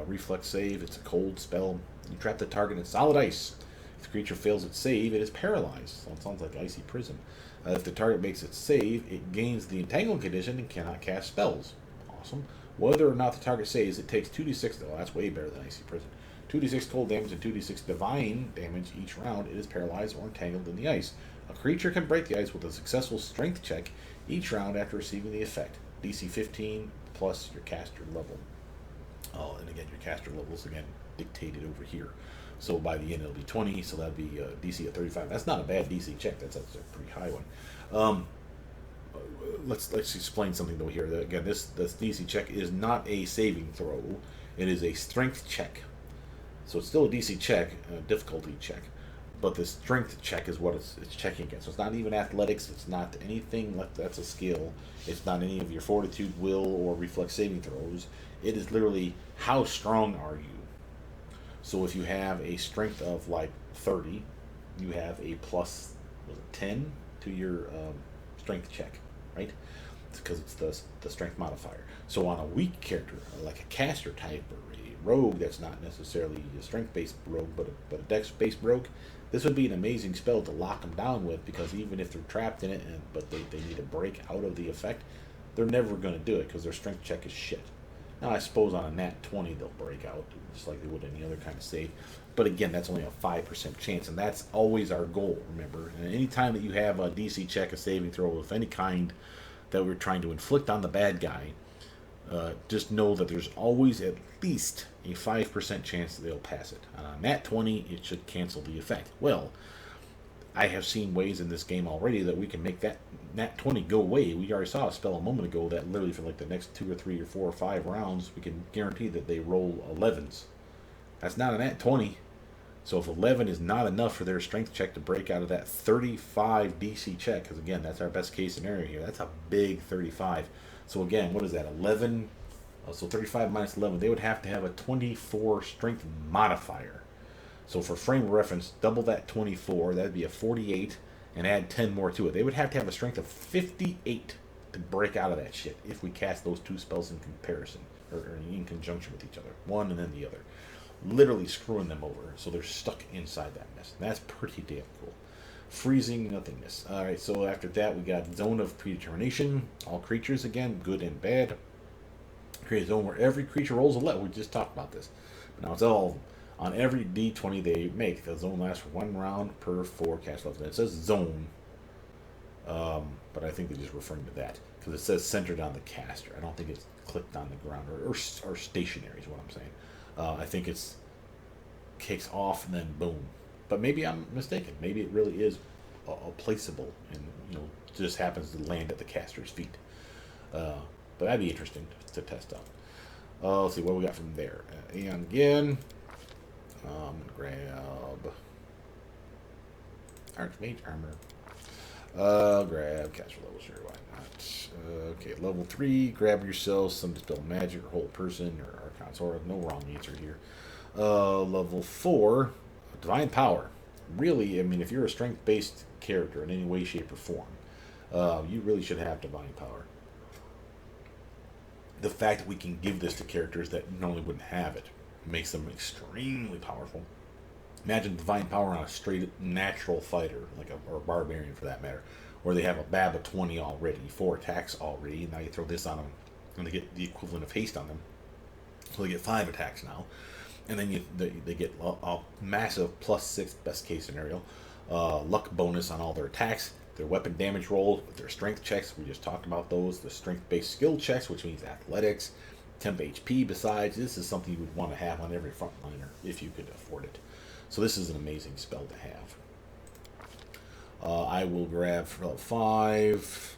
Reflex save. It's a cold spell. You trap the target in solid ice. If the creature fails its save, it is paralyzed. So it sounds like Icy Prison. If the target makes its save, it gains the Entanglement condition and cannot cast spells. Awesome. Whether or not the target saves, it takes 2d6. Oh, that's way better than Icy Prison. 2d6 cold damage and 2d6 divine damage each round. It is paralyzed or entangled in the ice. A creature can break the ice with a successful strength check each round after receiving the effect. DC 15 plus your caster level. Oh, and again, your caster level is again dictated over here. So by the end, it'll be 20. So that'll be DC at 35. That's not a bad DC check. That's a pretty high one. Let's explain something though here. Again, this DC check is not a saving throw. It is a strength check. So it's still a DC check, a difficulty check, but the strength check is what it's checking against. So it's not even athletics. It's not anything that's a skill. It's not any of your fortitude, will, or reflex saving throws. It is literally how strong are you. So if you have a strength of like 30, you have a plus 10 to your strength check, right? Because it's the strength modifier. So on a weak character, like a caster type or a rogue that's not necessarily a strength-based rogue, but a dex-based rogue, this would be an amazing spell to lock them down with, because even if they're trapped in it, but they need to break out of the effect, they're never going to do it because their strength check is shit. Now, I suppose on a nat 20 they'll break out, just like they would any other kind of save. But again, that's only a 5% chance, and that's always our goal, remember. And any time that you have a DC check, a saving throw of any kind that we're trying to inflict on the bad guy, just know that there's always at least a 5% chance that they'll pass it. On a nat 20, it should cancel the effect. Well, I have seen ways in this game already that we can make that nat 20 go away. We already saw a spell a moment ago that literally for like the next 2 or 3 or 4 or 5 rounds, we can guarantee that they roll 11s. That's not a nat 20. So if 11 is not enough for their strength check to break out of that 35 DC check, because again, that's our best case scenario here. That's a big 35. So again, what is that, 11? So 35 minus 11, they would have to have a 24 strength modifier. So for frame of reference, double that 24, that'd be a 48, and add 10 more to it. They would have to have a strength of 58 to break out of that shit if we cast those two spells in comparison, or in conjunction with each other, one and then the other. Literally screwing them over, so they're stuck inside that mess. And that's pretty damn cool. Freezing Nothingness. Alright, so after that we got Zone of Predetermination. All creatures, again, good and bad. Create a zone where every creature rolls a level. We just talked about this. But now it's all of them. On every d20 they make, the zone lasts for 1 round per 4 cast levels. And it says zone, but I think they're just referring to that, because it says centered on the caster. I don't think it's clicked on the ground, or stationary is what I'm saying. I think it's kicks off and then boom. But maybe I'm mistaken. Maybe it really is a placeable, and just happens to land at the caster's feet. But that'd be interesting to test out. Let's see what we got from there. Aeon again. I'm gonna grab. Archmage armor. Grab caster level, sure, why not? Okay, level 3, grab yourself some Dispel Magic or Hold Person or Archon Sword. No wrong answer here. Level 4, Divine Power. Really, I mean, if you're a strength-based character in any way, shape, or form, you really should have Divine Power. The fact that we can give this to characters that normally wouldn't have it makes them extremely powerful. Imagine Divine Power on a straight natural fighter, like or a barbarian for that matter, where they have a BAB of 20 already, 4 attacks already, and now you throw this on them, and they get the equivalent of haste on them. So they get 5 attacks now. And then they get a massive +6, best case scenario, luck bonus on all their attacks, their weapon damage rolls, their strength checks, we just talked about those, the strength-based skill checks, which means athletics, temp HP besides. This is something you would want to have on every frontliner if you could afford it. So this is an amazing spell to have. I will grab for level 5.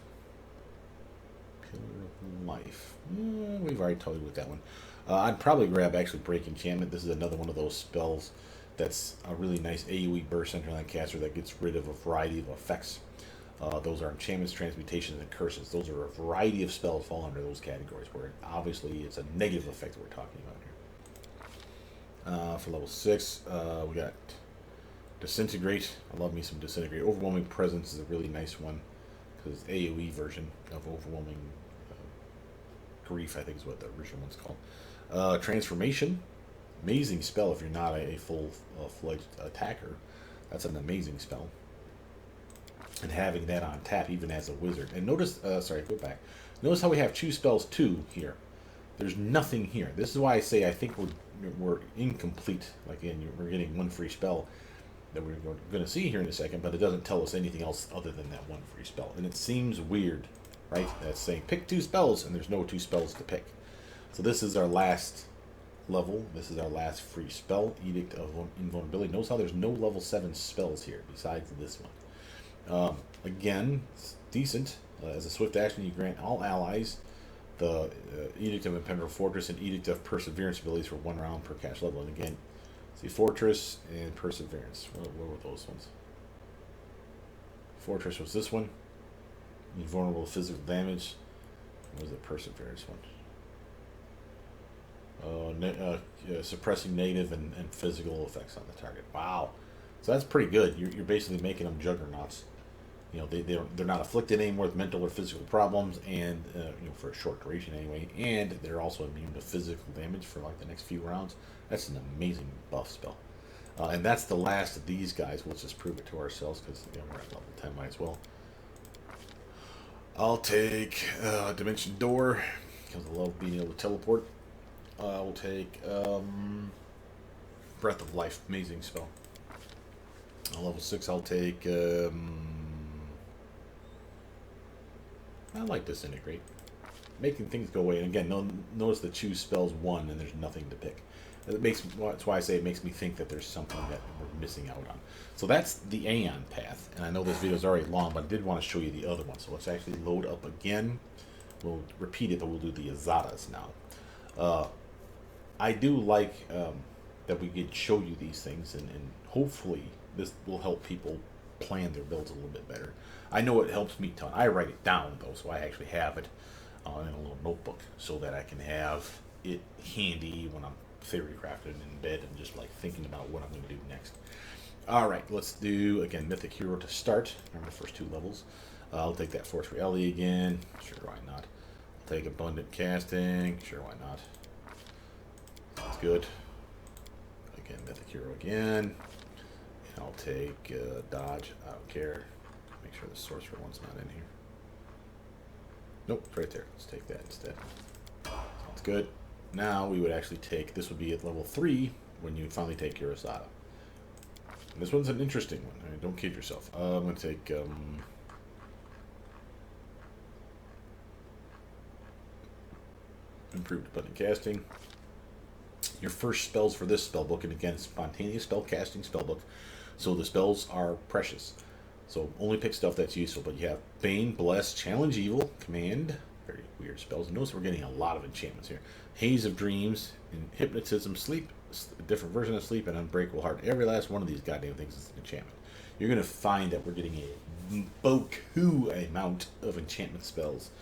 Pillar of Life. We've already told you with that one. I'd probably grab actually Break Enchantment. This is another one of those spells that's a really nice AoE burst centerline caster that gets rid of a variety of effects. Those are enchantments, transmutations, and curses. Those are a variety of spells fall under those categories where obviously it's a negative effect that we're talking about here. For level 6, we got Disintegrate. I love me some Disintegrate. Overwhelming Presence is a really nice one because it's AoE version of Overwhelming Grief, I think is what the original one's called. Transformation. Amazing spell if you're not a full-fledged attacker. That's an amazing spell. And having that on tap even as a wizard. And notice, sorry, go back. Notice how we have Choose Spells 2 here. There's nothing here. This is why I say I think we're incomplete. Like, again, we're getting one free spell that we're going to see here in a second, but it doesn't tell us anything else other than that one free spell. And it seems weird, right? That's saying pick 2 spells, and there's no 2 spells to pick. So this is our last level. This is our last free spell, Edict of Invulnerability. Notice how there's no level 7 spells here besides this one. Again, it's decent. As a swift action, you grant all allies the Edict of Impenetrable Fortress and Edict of Perseverance abilities for 1 round per cash level. And again, see, Fortress and Perseverance. What were those ones? Fortress was this one. Invulnerable physical damage. What was the Perseverance one? Suppressing negative and physical effects on the target. Wow. So that's pretty good. You're basically making them juggernauts. You know, they're not afflicted anymore with mental or physical problems, and you know, for a short duration anyway. And they're also immune to physical damage for like the next few rounds. That's an amazing buff spell. And that's the last of these guys. We'll just prove it to ourselves because we're at level 10, might as well. I'll take Dimension Door because I love being able to teleport. I'll take Breath of Life, amazing spell. Level 6, I'll take. I like Disintegrate, making things go away. And again, notice the Choose Spells 1, and there's nothing to pick. That's why I say it makes me think that there's something that we're missing out on. So that's the Aeon path, and I know this video is already long, but I did want to show you the other one. So let's actually load up again. We'll repeat it, but we'll do the Azatas now. I do like that we can show you these things, and hopefully this will help people plan their builds a little bit better. I know it helps me a ton. I write it down though, so I actually have it in a little notebook so that I can have it handy when I'm theory crafting in bed and just like thinking about what I'm going to do next. All right, let's do again Mythic Hero to start. Remember the first 2 levels. I'll take that Force Reality again. Sure, why not? I'll take Abundant Casting. Sure, why not? That's good. Again, Mythic Hero again. And I'll take Dodge. I don't care. Make sure the Sorcerer one's not in here. Nope, it's right there. Let's take that instead. Sounds good. Now we would actually take, this would be at level 3 when you finally take your Azata. And this one's an interesting one. I mean, don't kid yourself. I'm going to take Improved Abundant Casting. Your first spells for this spell book, and again, spontaneous spell casting spell book, so the spells are precious. So only pick stuff that's useful, but you have Bane, Bless, Challenge Evil, Command, very weird spells. Notice we're getting a lot of enchantments here. Haze of Dreams, and Hypnotism, Sleep, a different version of Sleep, and Unbreakable Heart. Every last one of these goddamn things is an enchantment. you're going to find that we're getting a beaucoup amount of enchantment spells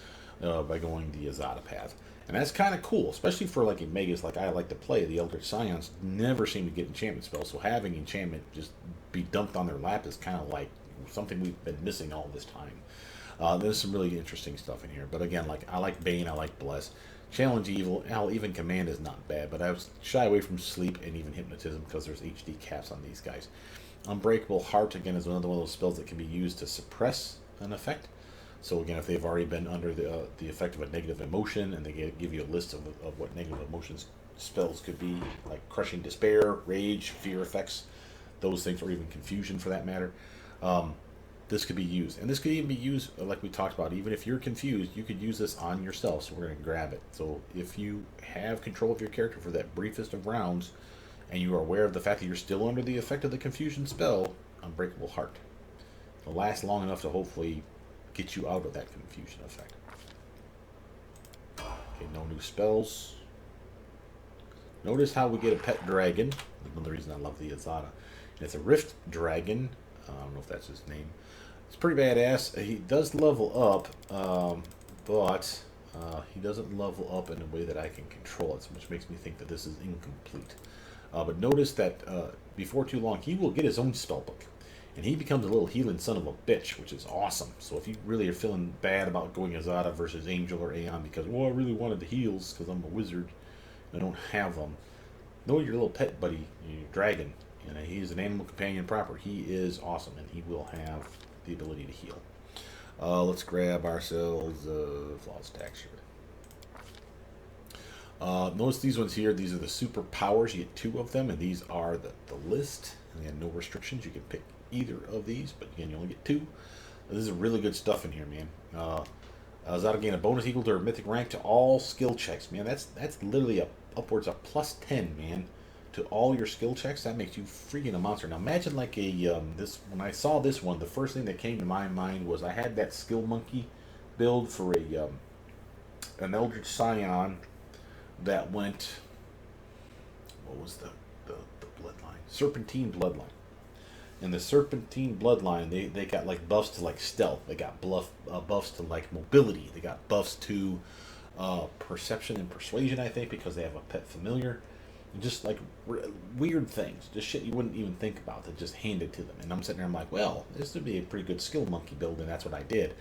by going the Azata path. And that's kind of cool, especially for like Megas like I like to play. The Eldritch Scions never seem to get enchantment spells, so having enchantment just be dumped on their lap is kind of like something we've been missing all this time. There's some really interesting stuff in here, but again, like I like Bane, I like Bless, Challenge Evil, hell, even Command is not bad, but I was shy away from Sleep and even Hypnotism because there's HD caps on these guys. Unbreakable Heart, again, is another one of those spells that can be used to suppress an effect. So again, if they've already been under the effect of a negative emotion, and they give you a list of what negative emotions spells could be, like Crushing Despair, Rage, Fear effects, those things, or even Confusion for that matter, this could be used. And this could even be used, like we talked about, even if you're confused, you could use this on yourself, so we're going to grab it. So if you have control of your character for that briefest of rounds, and you are aware of the fact that you're still under the effect of the Confusion spell, Unbreakable Heart. It'll last long enough to hopefully get you out of that confusion effect. Okay, no new spells. Notice how we get a pet dragon. Another reason I love the Azata. It's a Rift Dragon. I don't know if that's his name. It's pretty badass. He does level up, but he doesn't level up in a way that I can control it, which makes me think that this is incomplete. But notice that before too long, he will get his own spellbook. And he becomes a little healing son of a bitch, which is awesome. So if you really are feeling bad about going Azata versus Angel or Aeon because, well, I really wanted the heals because I'm a wizard and I don't have them, know your little pet buddy, your dragon. And he's an animal companion proper. He is awesome, and he will have the ability to heal. Let's grab ourselves Flawless Tax here. Notice these ones here. These are the Superpowers. You get 2 of them, and these are the list. And they have no restrictions. You can pick either of these, but again, you only get 2. This is really good stuff in here, man. Azata gain a bonus equal to her mythic rank to all skill checks, man. That's literally upwards of plus 10, man, to all your skill checks. That makes you freaking a monster. Now imagine like a this when I saw this one, the first thing that came to my mind was I had that skill monkey build for an Eldritch Scion that went, what was the bloodline? Serpentine bloodline. In the Serpentine bloodline, they got like buffs to like stealth. They got buffs to like mobility. They got buffs to perception and persuasion, I think, because they have a pet familiar. Just like weird things, just shit you wouldn't even think about, that just handed to them. And I'm sitting there, I'm like, well, this would be a pretty good skill monkey build, and that's what I did.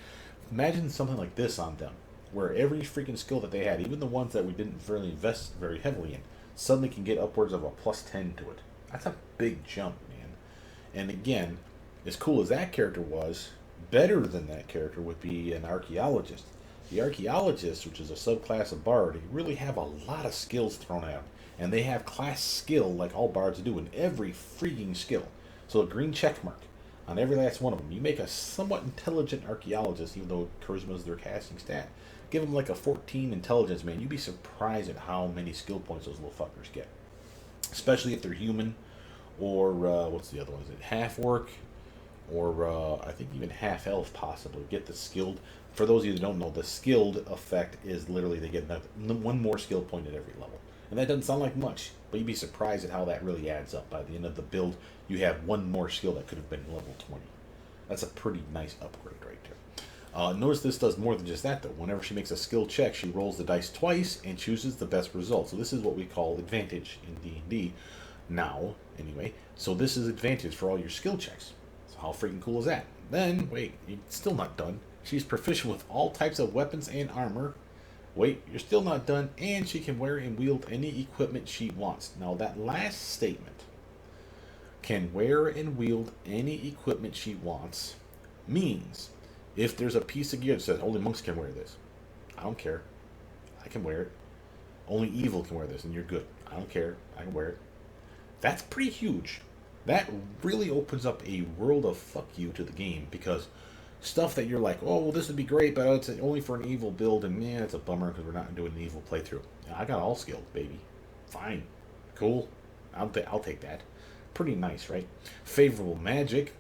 Imagine something like this on them, where every freaking skill that they had, even the ones that we didn't really invest very heavily in, suddenly can get upwards of a plus 10 to it. That's a big jump, man. And again, as cool as that character was, better than that character would be an Archaeologist. The Archaeologist, which is a subclass of Bard, they really have a lot of skills thrown out. And they have class skill like all bards do in every freaking skill. So a green check mark on every last one of them. You make a somewhat intelligent Archaeologist, even though charisma is their casting stat. Give them like a 14 intelligence, man. You'd be surprised at how many skill points those little fuckers get. Especially if they're human, or what's the other one? Is it half orc, or I think even half elf possibly. Get the skilled. For those of you that don't know, the skilled effect is literally they get one more skill point at every level. And that doesn't sound like much, but you'd be surprised at how that really adds up. By the end of the build, you have one more skill that could have been level 20. That's a pretty nice upgrade right there. Notice this does more than just that, though. Whenever she makes a skill check, she rolls the dice twice and chooses the best result. So this is what we call advantage in D&D now, anyway. So this is advantage for all your skill checks. So how freaking cool is that? Then, wait, you're still not done. She's proficient with all types of weapons and armor. Wait, you're still not done, and she can wear and wield any equipment she wants. Now, that last statement, can wear and wield any equipment she wants, means if there's a piece of gear that says only monks can wear this, I don't care. I can wear it. Only evil can wear this, and you're good. I don't care. I can wear it. That's pretty huge. That really opens up a world of fuck you to the game, because stuff that you're like, oh, well, this would be great, but it's only for an evil build, and man, it's a bummer because we're not doing an evil playthrough. I got all skilled, baby. Fine. Cool. I'll take that. Pretty nice, right? Favorable magic.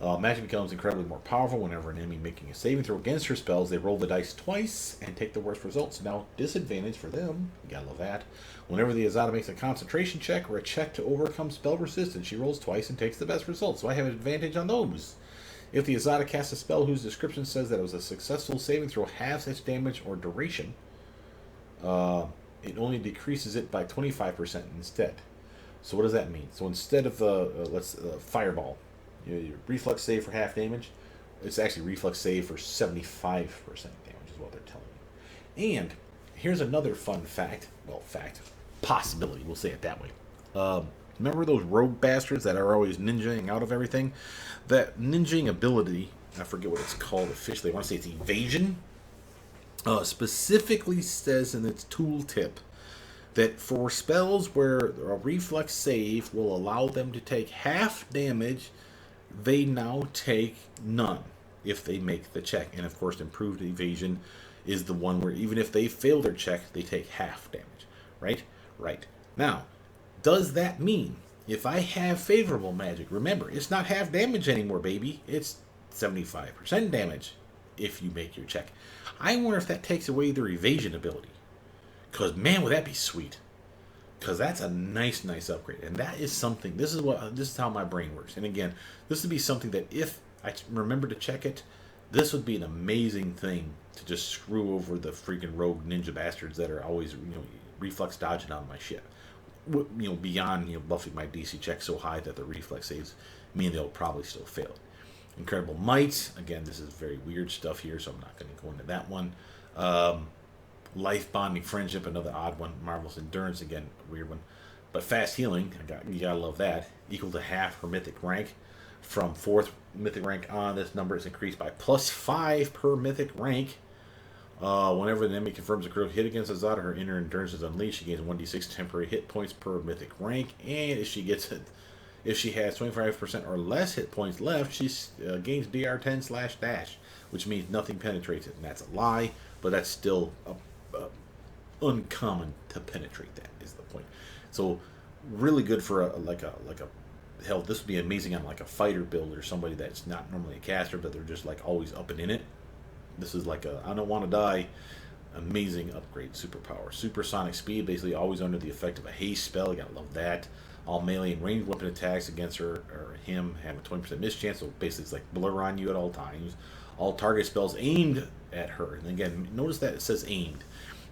Magic becomes incredibly more powerful whenever an enemy making a saving throw against her spells. They roll the dice twice and take the worst results. Now, disadvantage for them, you gotta love that. Whenever the Azata makes a concentration check or a check to overcome spell resistance, she rolls twice and takes the best results. So I have an advantage on those. If the Azata casts a spell whose description says that it was a successful saving throw, halves its damage or duration, it only decreases it by 25% instead. So what does that mean? So instead of Fireball, your reflex save for half damage, it's actually reflex save for 75% damage is what they're telling you. And here's another fun fact. Well, possibility. We'll say it that way. Remember those rogue bastards that are always ninjaing out of everything? That ninjaing ability, I forget what it's called officially. I want to say it's evasion. Specifically says in its tooltip that for spells where a reflex save will allow them to take half damage, they now take none if they make the check. And of course, improved evasion is the one where even if they fail their check, they take half damage. Right? Right. Now, does that mean if I have favorable magic, remember, it's not half damage anymore, baby. It's 75% damage if you make your check. I wonder if that takes away their evasion ability. Because, man, would that be sweet. Because that's a nice upgrade. And that is something, this is how my brain works. And again, this would be something that if I remember to check it, this would be an amazing thing to just screw over the freaking rogue ninja bastards that are always, reflex dodging on my shit. Beyond, buffing my DC check so high that the reflex saves mean they'll probably still fail. Incredible Might. Again, this is very weird stuff here, so I'm not going to go into that one. Life Bonding Friendship, another odd one. Marvelous Endurance, again, a weird one. But Fast Healing, you gotta love that. Equal to half her mythic rank. From 4th mythic rank on, this number is increased by +5 per mythic rank. Whenever the enemy confirms a critical hit against Azata, her inner endurance is unleashed. She gains 1d6 temporary hit points per mythic rank, and if she has 25% or less hit points left, she gains DR10/dash, which means nothing penetrates it, and that's a lie, but that's still uncommon to penetrate. That is the point. So really good for hell, this would be amazing on like a fighter build or somebody that's not normally a caster, but they're just like always up and in it. This is like I don't want to die. Amazing upgrade superpower. Supersonic speed, basically always under the effect of a haste spell. You gotta love that. All melee and ranged weapon attacks against her or him have a 20% miss chance, so basically it's like blur on you at all times. All target spells aimed at her. And again, notice that it says aimed.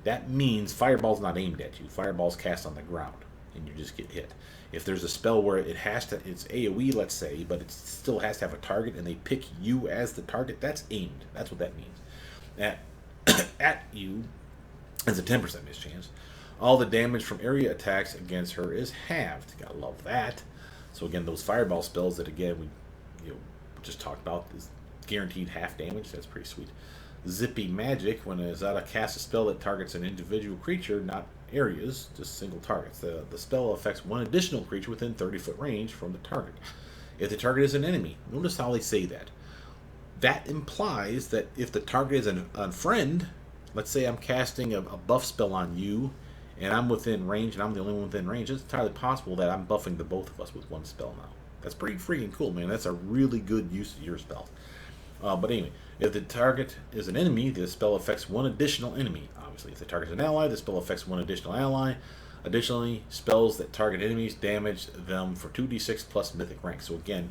That means Fireball's not aimed at you. Fireball's cast on the ground, and you just get hit. If there's a spell where it's AoE, let's say, but it still has to have a target, and they pick you as the target, that's aimed. That's what that means. At you has a 10% miss chance. All the damage from area attacks against her is halved. Gotta love that. So again, those Fireball spells that again we just talked about is guaranteed half damage. That's pretty sweet. Zippy Magic, when a Azata casts a spell that targets an individual creature, not areas, just single targets. The spell affects one additional creature within 30-foot range from the target. If the target is an enemy, notice how they say that. That implies that if the target is a friend, let's say I'm casting a buff spell on you, and I'm within range, and I'm the only one within range, it's entirely possible that I'm buffing the both of us with one spell now. That's pretty freaking cool, man. That's a really good use of your spell. But anyway, if the target is an enemy, the spell affects one additional enemy. Obviously, if the target is an ally, the spell affects one additional ally. Additionally, spells that target enemies damage them for 2d6 plus mythic rank. So again,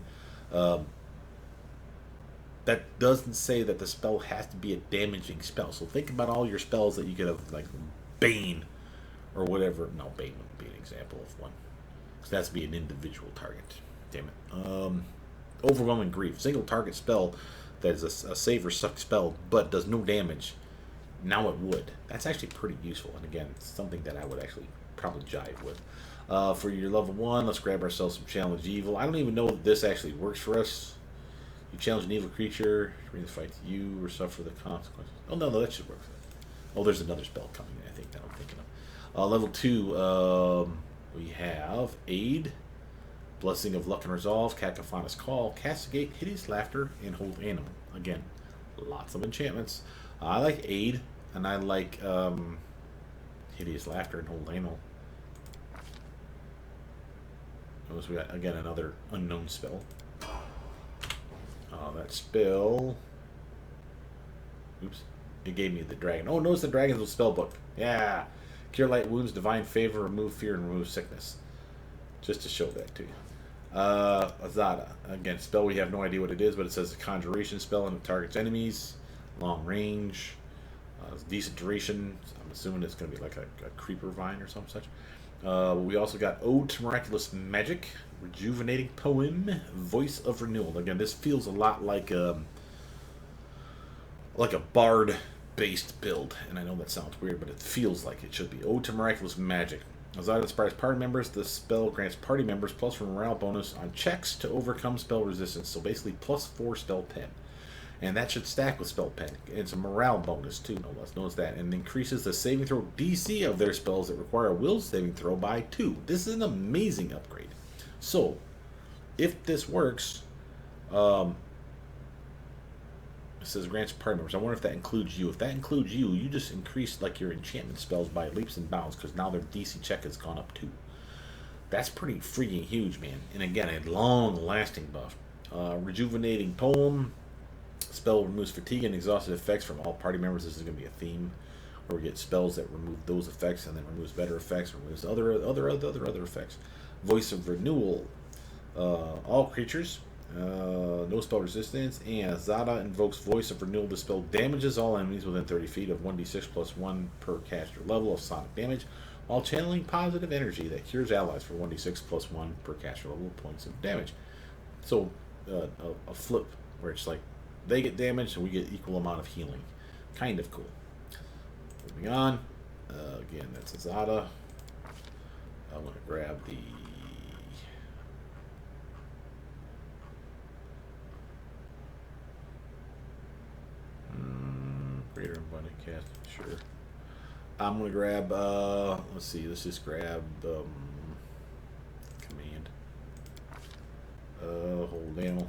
that doesn't say that the spell has to be a damaging spell. So think about all your spells that you could have, like Bane or whatever. No, Bane wouldn't be an example of one. Because that has to be an individual target. Damn it. Overwhelming Grief. Single target spell that is a save or suck spell, but does no damage. Now it would. That's actually pretty useful. And again, it's something that I would actually probably jive with. For your level 1, let's grab ourselves some Challenge Evil. I don't even know if this actually works for us. You challenge an evil creature, bring the fight to you, or suffer the consequences. Oh, no, that should work for that. Oh, there's another spell coming, I think, that I'm thinking of. Level 2, we have Aid, Blessing of Luck and Resolve, Cacophonous Call, Castigate, Hideous Laughter, and Hold Animal. Again, lots of enchantments. I like Aid, and I like Hideous Laughter and Hold Animal. Notice we got, again, another unknown spell. That spell. Oops. It gave me the dragon. Oh, notice the dragons with Spellbook. Yeah. Cure light wounds, divine favor, remove fear, and remove sickness. Just to show that to you. Azata. Again, spell we have no idea what it is, but it says a conjuration spell and it targets enemies. Long range. Decent duration. I'm assuming it's going to be like a creeper vine or some such. We also got Ode to Miraculous Magic. Rejuvenating Poem. Voice of Renewal. Again, this feels a lot like a bard based build, and I know that sounds weird, but it feels like it should be. Ode to Miraculous Magic. As I inspires party members, the spell grants party members plus 1 morale bonus on checks to overcome spell resistance. So basically, plus 4 spell pen. And that should stack with spell pen. It's a morale bonus too, no less. Notice that. And increases the saving throw DC of their spells that require a will saving throw by 2. This is an amazing upgrade. So, if this works, it says grants party members. I wonder if that includes you. If that includes you, you just increase like your enchantment spells by leaps and bounds because now their DC check has gone up too. That's pretty freaking huge, man. And again, a long-lasting buff. Rejuvenating Poem. Spell removes fatigue and exhausted effects from all party members. This is going to be a theme where we get spells that remove those effects and then removes better effects, removes other effects. Voice of Renewal. All creatures. No spell resistance, and Azata invokes Voice of Renewal. The spell damages all enemies within 30 feet of 1d6 plus 1 per caster level of sonic damage, while channeling positive energy that cures allies for 1d6 plus 1 per caster level of points of damage. So, a flip where it's like they get damaged and we get equal amount of healing. Kind of cool. Moving on. Again, that's Azata. I'm going to grab the greater abundant cast. Sure. I'm going to grab, let's see, let's just grab command. Hold animal.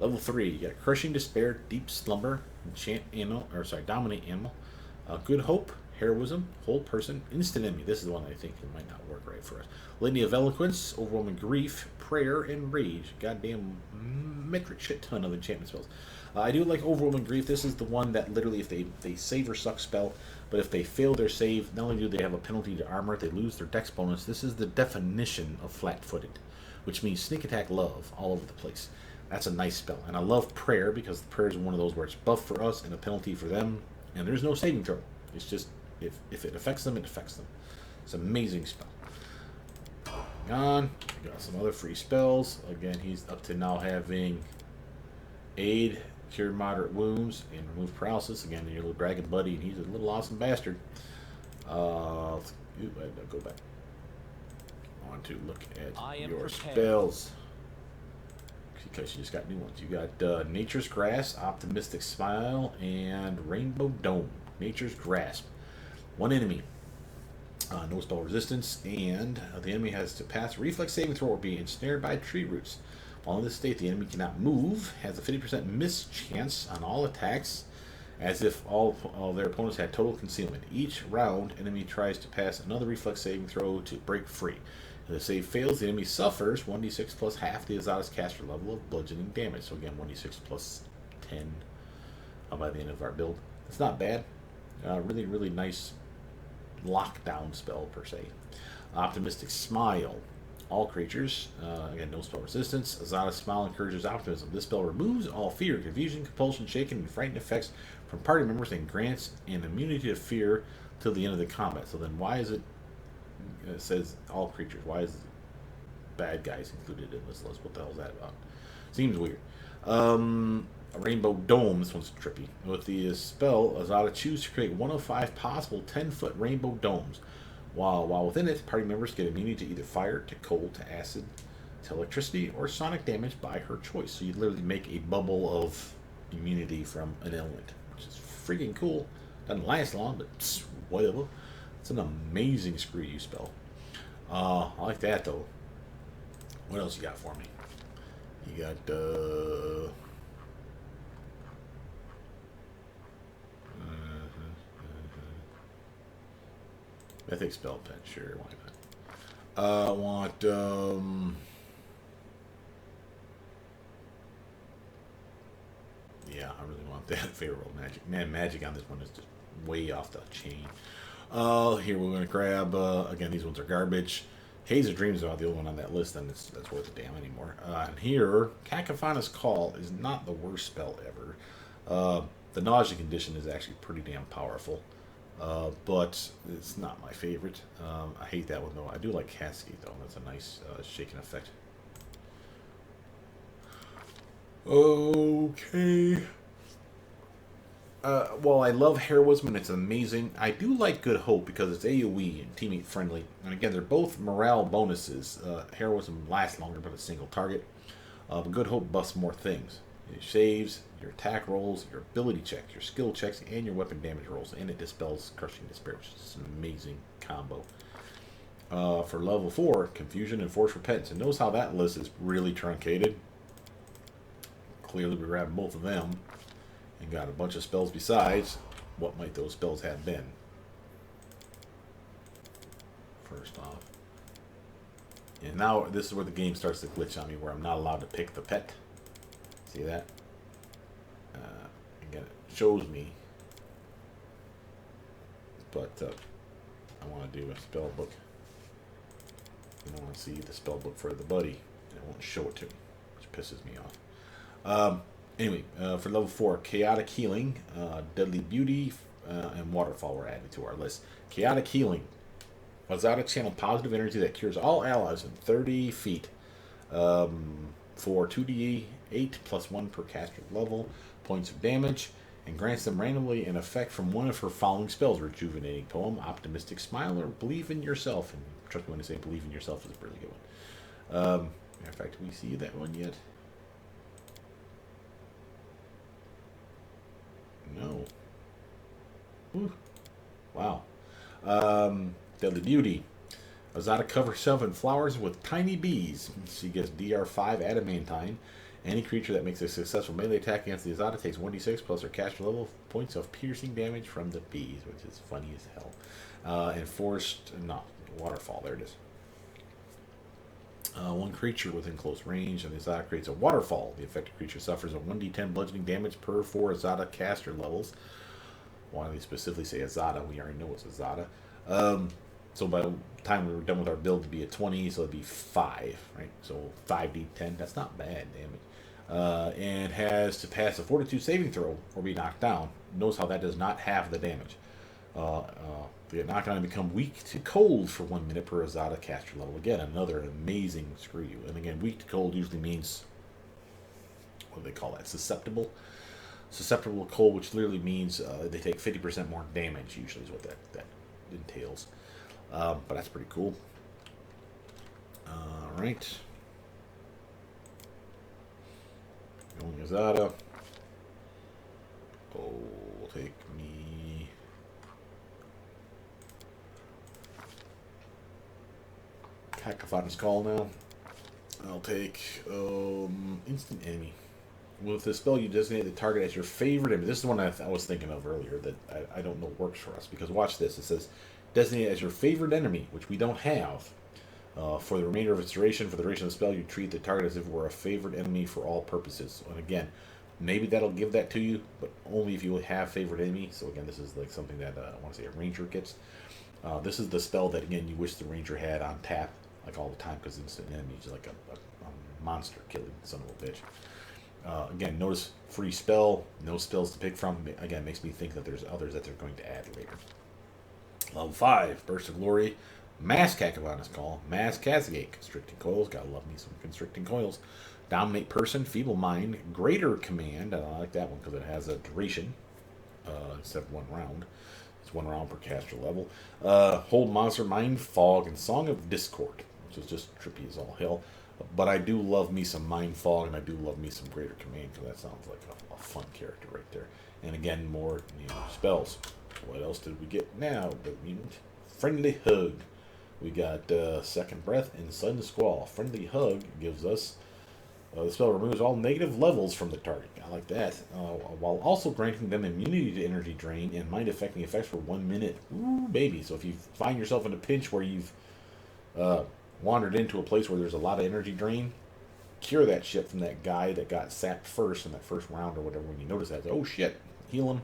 Level 3, you got Crushing Despair, Deep Slumber, Enchant Animal, or sorry, Dominate Animal, Good Hope, Heroism, Hold Person, Instant Enemy. This is the one I think it might not work right for us. Litany of Eloquence, Overwhelming Grief, Prayer, and Rage. Goddamn metric shit ton of enchantment spells. I do like Overwhelming Grief. This is the one that literally, if they save or suck spell, but if they fail their save, not only do they have a penalty to armor, they lose their dex bonus. This is the definition of flat-footed, which means sneak attack love all over the place. That's a nice spell. And I love Prayer because Prayer is one of those where it's buff for us and a penalty for them. And there's no saving throw. It's just, if it affects them, it affects them. It's an amazing spell. Moving on. We got some other free spells. Again, he's up to now having Aid, Cure Moderate Wounds, and Remove Paralysis. Again, your little dragon buddy, and he's a little awesome bastard. Go back. I want to look at your spells. Because you just got new ones. You got Nature's Grasp, Optimistic Smile, and Rainbow Dome. Nature's Grasp. One enemy. No spell resistance, and the enemy has to pass a reflex saving throw or be ensnared by tree roots. While in this state, the enemy cannot move, has a 50% miss chance on all attacks, as if all their opponents had total concealment. Each round, enemy tries to pass another reflex saving throw to break free. If the save fails, the enemy suffers 1d6 plus half the Azata's caster level of bludgeoning damage. So again, 1d6 plus 10 by the end of our build. It's not bad. Really, really nice lockdown spell, per se. Optimistic Smile. All creatures, again, no spell resistance. Azata Smile encourages optimism. This spell removes all fear, confusion, compulsion, shaken, and frightened effects from party members and grants an immunity to fear till the end of the combat. So then why is it says all creatures? Why is bad guys included in this list? What the hell is that about? Seems weird. A Rainbow Dome. This one's trippy. With the spell, Azata choose to create 1 of 5 possible 10-foot rainbow domes. While within it, party members get immunity to either fire, to cold, to acid, to electricity, or sonic damage by her choice. So you literally make a bubble of immunity from an element, which is freaking cool. Doesn't last long, but whatever. It's an amazing screw you spell. I like that though. What else you got for me? You got Mythic Spell Pen, sure, why not? I want Favorable magic. Man, magic on this one is just way off the chain. Here we're going to grab, again, these ones are garbage. Haze of Dreams is about the only one on that list, and that's worth a damn anymore. And here, Cacophonous Call is not the worst spell ever. The Nausea condition is actually pretty damn powerful, but it's not my favorite. I hate that one, though. I do like Cascade, though. That's a nice shaking effect. Okay. Well, I love Heroism and it's amazing. I do like Good Hope because it's AoE and teammate friendly. And again, they're both morale bonuses. Heroism lasts longer but a single target. But Good Hope buffs more things. It saves, your attack rolls, your ability checks, your skill checks, and your weapon damage rolls. And it dispels Crushing Despair, which is an amazing combo. For level 4, Confusion and Force Repentance. And notice how that list is really truncated. Clearly we grabbed both of them. And got a bunch of spells besides. What might those spells have been? First off. And now this is where the game starts to glitch on me, where I'm not allowed to pick the pet. See that? Again, it shows me. But I want to do a spell book. I don't want to see the spell book for the buddy. And it won't show it to me, which pisses me off. Anyway, for level 4, Chaotic Healing, Deadly Beauty, and Waterfall were added to our list. Chaotic Healing. Azata channel positive energy that cures all allies in 30 feet for 2d8 plus 1 per caster level, points of damage, and grants them randomly an effect from one of her following spells: Rejuvenating Poem, Optimistic Smile, or Believe in Yourself. And trust me when I say Believe in Yourself is a really good one. In fact, we see that one yet? No. Ooh. Wow. Deadly Beauty. Azata covers herself in flowers with tiny bees. She gets DR5 Adamantine. Any creature that makes a successful melee attack against the Azata takes 1d6 plus her caster level points of piercing damage from the bees, which is funny as hell. Waterfall. There it is. One creature within close range, and the Azata creates a waterfall. The affected creature suffers a 1d10 bludgeoning damage per 4 Azata caster levels. Why do they specifically say Azata? We already know it's Azata. So by the time we were done with our build, it'd be a 20, so it'd be 5, right? So 5d10, that's not bad damage. And has to pass a Fortitude saving throw or be knocked down. Notice how that does not have the damage. They get knocked down and become weak to cold for 1 minute per Azata caster level. Again, another amazing screw you. And again, weak to cold usually means, what do they call that? Susceptible. Susceptible to cold, which literally means they take 50% more damage, usually is what that entails. But that's pretty cool. Alright. Going Azata. Oh, we'll take me. Cacophonous Call now. I'll take Instant Enemy. With the spell, you designate the target as your favorite enemy. This is the one I was thinking of earlier that I don't know works for us. Because watch this. It says, designate as your favorite enemy, which we don't have. For the remainder of its duration, for the duration of the spell, you treat the target as if it were a favorite enemy for all purposes. And again, maybe that'll give that to you, but only if you have favorite enemy. So again, this is like something that I want to say a ranger gets. This is the spell that, again, you wish the ranger had on tap, like all the time, because instant enemy is like a monster killing son of a bitch. Again, notice free spell, no spells to pick from. Again, makes me think that there's others that they're going to add later. Level 5, Burst of Glory, Mass Cacophonous Call, Mass Cascade, Constricting Coils, gotta love me some Constricting Coils, Dominate Person, Feeble Mind, Greater Command, and I like that one because it has a duration, instead of 1 round. It's 1 round per caster level. Hold Monster, Mind Fog, and Song of Discord, which is just trippy as all hell. But I do love me some Mind Fog, and I do love me some Greater Command, because that sounds like a fun character right there. And again, more spells. What else did we get now? The mutant Friendly Hug. We got Second Breath and Sudden Squall. Friendly Hug gives us the spell removes all negative levels from the target. I like that. While also granting them immunity to energy drain and mind affecting effects for 1 minute. Ooh, baby. So if you find yourself in a pinch where you've wandered into a place where there's a lot of energy drain, cure that shit from that guy that got sapped first in that first round or whatever. When you notice that, oh shit, heal him.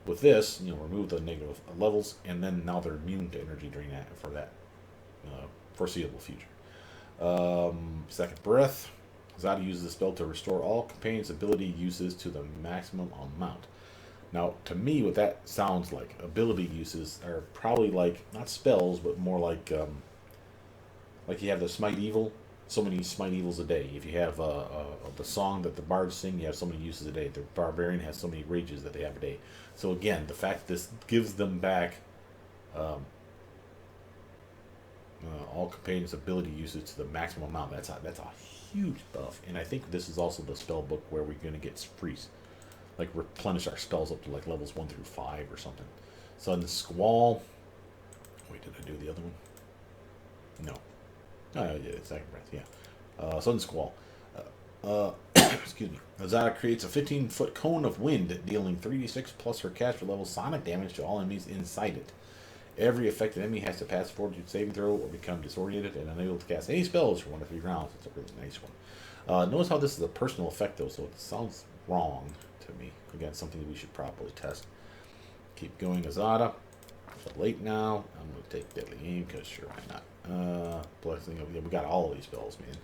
With this, remove the negative levels, and then now they're immune to energy drain for that foreseeable future. Second Breath. Azata uses the spell to restore all companions' ability uses to the maximum amount. Now, to me, what that sounds like, ability uses are probably like, not spells, but more like you have the Smite Evil, so many Smite Evils a day. If you have the song that the bards sing, you have so many uses a day. The Barbarian has so many rages that they have a day. So again, the fact this gives them back all companions' ability usage to the maximum amount, that's a huge buff. And I think this is also the spell book where we're going to get freeze. Like replenish our spells up to like levels 1 through 5 or something. Sudden Squall. Wait, did I do the other one? No. Oh, yeah, Second Breath, yeah. Sudden Squall. Excuse me. Azata creates a 15-foot cone of wind, dealing 3d6 plus her caster level sonic damage to all enemies inside it. Every affected enemy has to pass a fortitude saving throw or become disoriented and unable to cast any spells for 1 to 3 rounds. It's a really nice one. Notice how this is a personal effect, though, so it sounds wrong to me. Again, something that we should probably test. Keep going, Azata. It's late now. I'm going to take Deadly Aim, because sure, why not? Blessing of, yeah, we got all of these spells, man.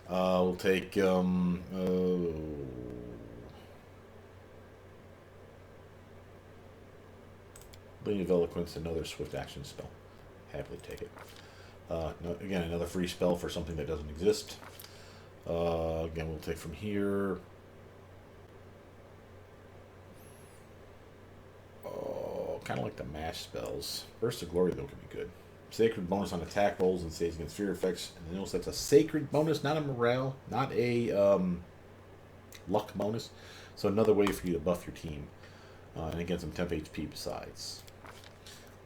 We'll take, Blade of Eloquence, another swift action spell. Happily take it. No, again, another free spell for something that doesn't exist. Again, we'll take from here. Kind of like the mash spells. Burst of Glory, though, could be good. Sacred bonus on attack rolls and saves against fear effects. And notice that's a sacred bonus, not a morale, not a luck bonus. So another way for you to buff your team. And again, some temp HP besides.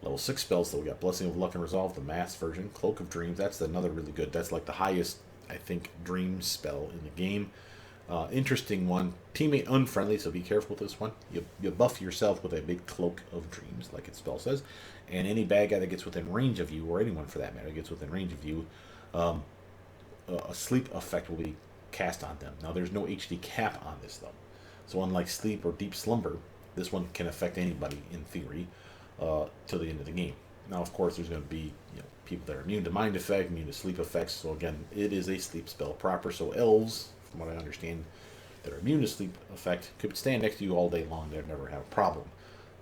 Level 6 spells, so we got Blessing of Luck and Resolve, the mass version. Cloak of Dreams, that's another really good. That's like the highest, I think, dream spell in the game. Interesting one. Teammate unfriendly, so be careful with this one. You buff yourself with a big Cloak of Dreams, like its spell says. And any bad guy that gets within range of you, or anyone for that matter, gets within range of you, a sleep effect will be cast on them. Now, there's no HD cap on this, though. So unlike Sleep or Deep Slumber, this one can affect anybody, in theory, till the end of the game. Now, of course, there's going to be people that are immune to Mind Effect, immune to Sleep effects. So again, it is a sleep spell proper. So elves, from what I understand, that are immune to Sleep effect could stand next to you all day long. They'd never have a problem.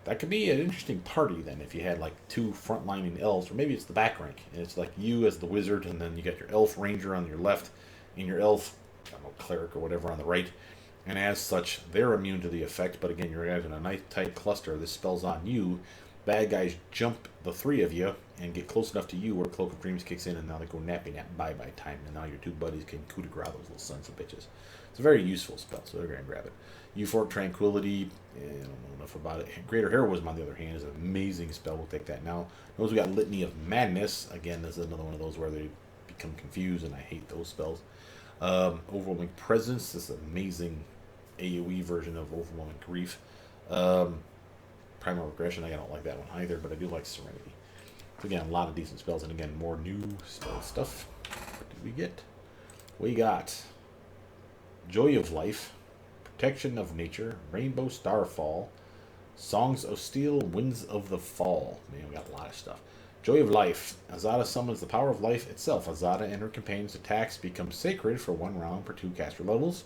That could be an interesting party then if you had like 2 frontlining elves, or maybe it's the back rank. And it's like you as the wizard, and then you got your elf ranger on your left, and your elf, I don't know, cleric or whatever on the right. And as such, they're immune to the effect, but again, you're having a nice tight cluster. This spell's on you. Bad guys jump the 3 of you and get close enough to you where Cloak of Dreams kicks in, and now they go nappy nap bye-bye time, and now your 2 buddies can coup de grace those little sons of bitches. It's a very useful spell, so they're going to grab it. Euphoric Tranquility, I don't know enough about it. Greater Heroism, on the other hand, is an amazing spell. We'll take that now. Notice we got Litany of Madness. Again, this is another one of those where they become confused, and I hate those spells. Overwhelming Presence, this amazing AoE version of Overwhelming Grief. Primal Regression, I don't like that one either, but I do like Serenity. So again, a lot of decent spells, and again, more new spell stuff. What did we get? We got Joy of Life, Protection of Nature, Rainbow Starfall, Songs of Steel, Winds of the Fall. Man, we got a lot of stuff. Joy of Life. Azata summons the power of life itself. Azata and her companions' attacks become sacred for 1 round per 2 caster levels.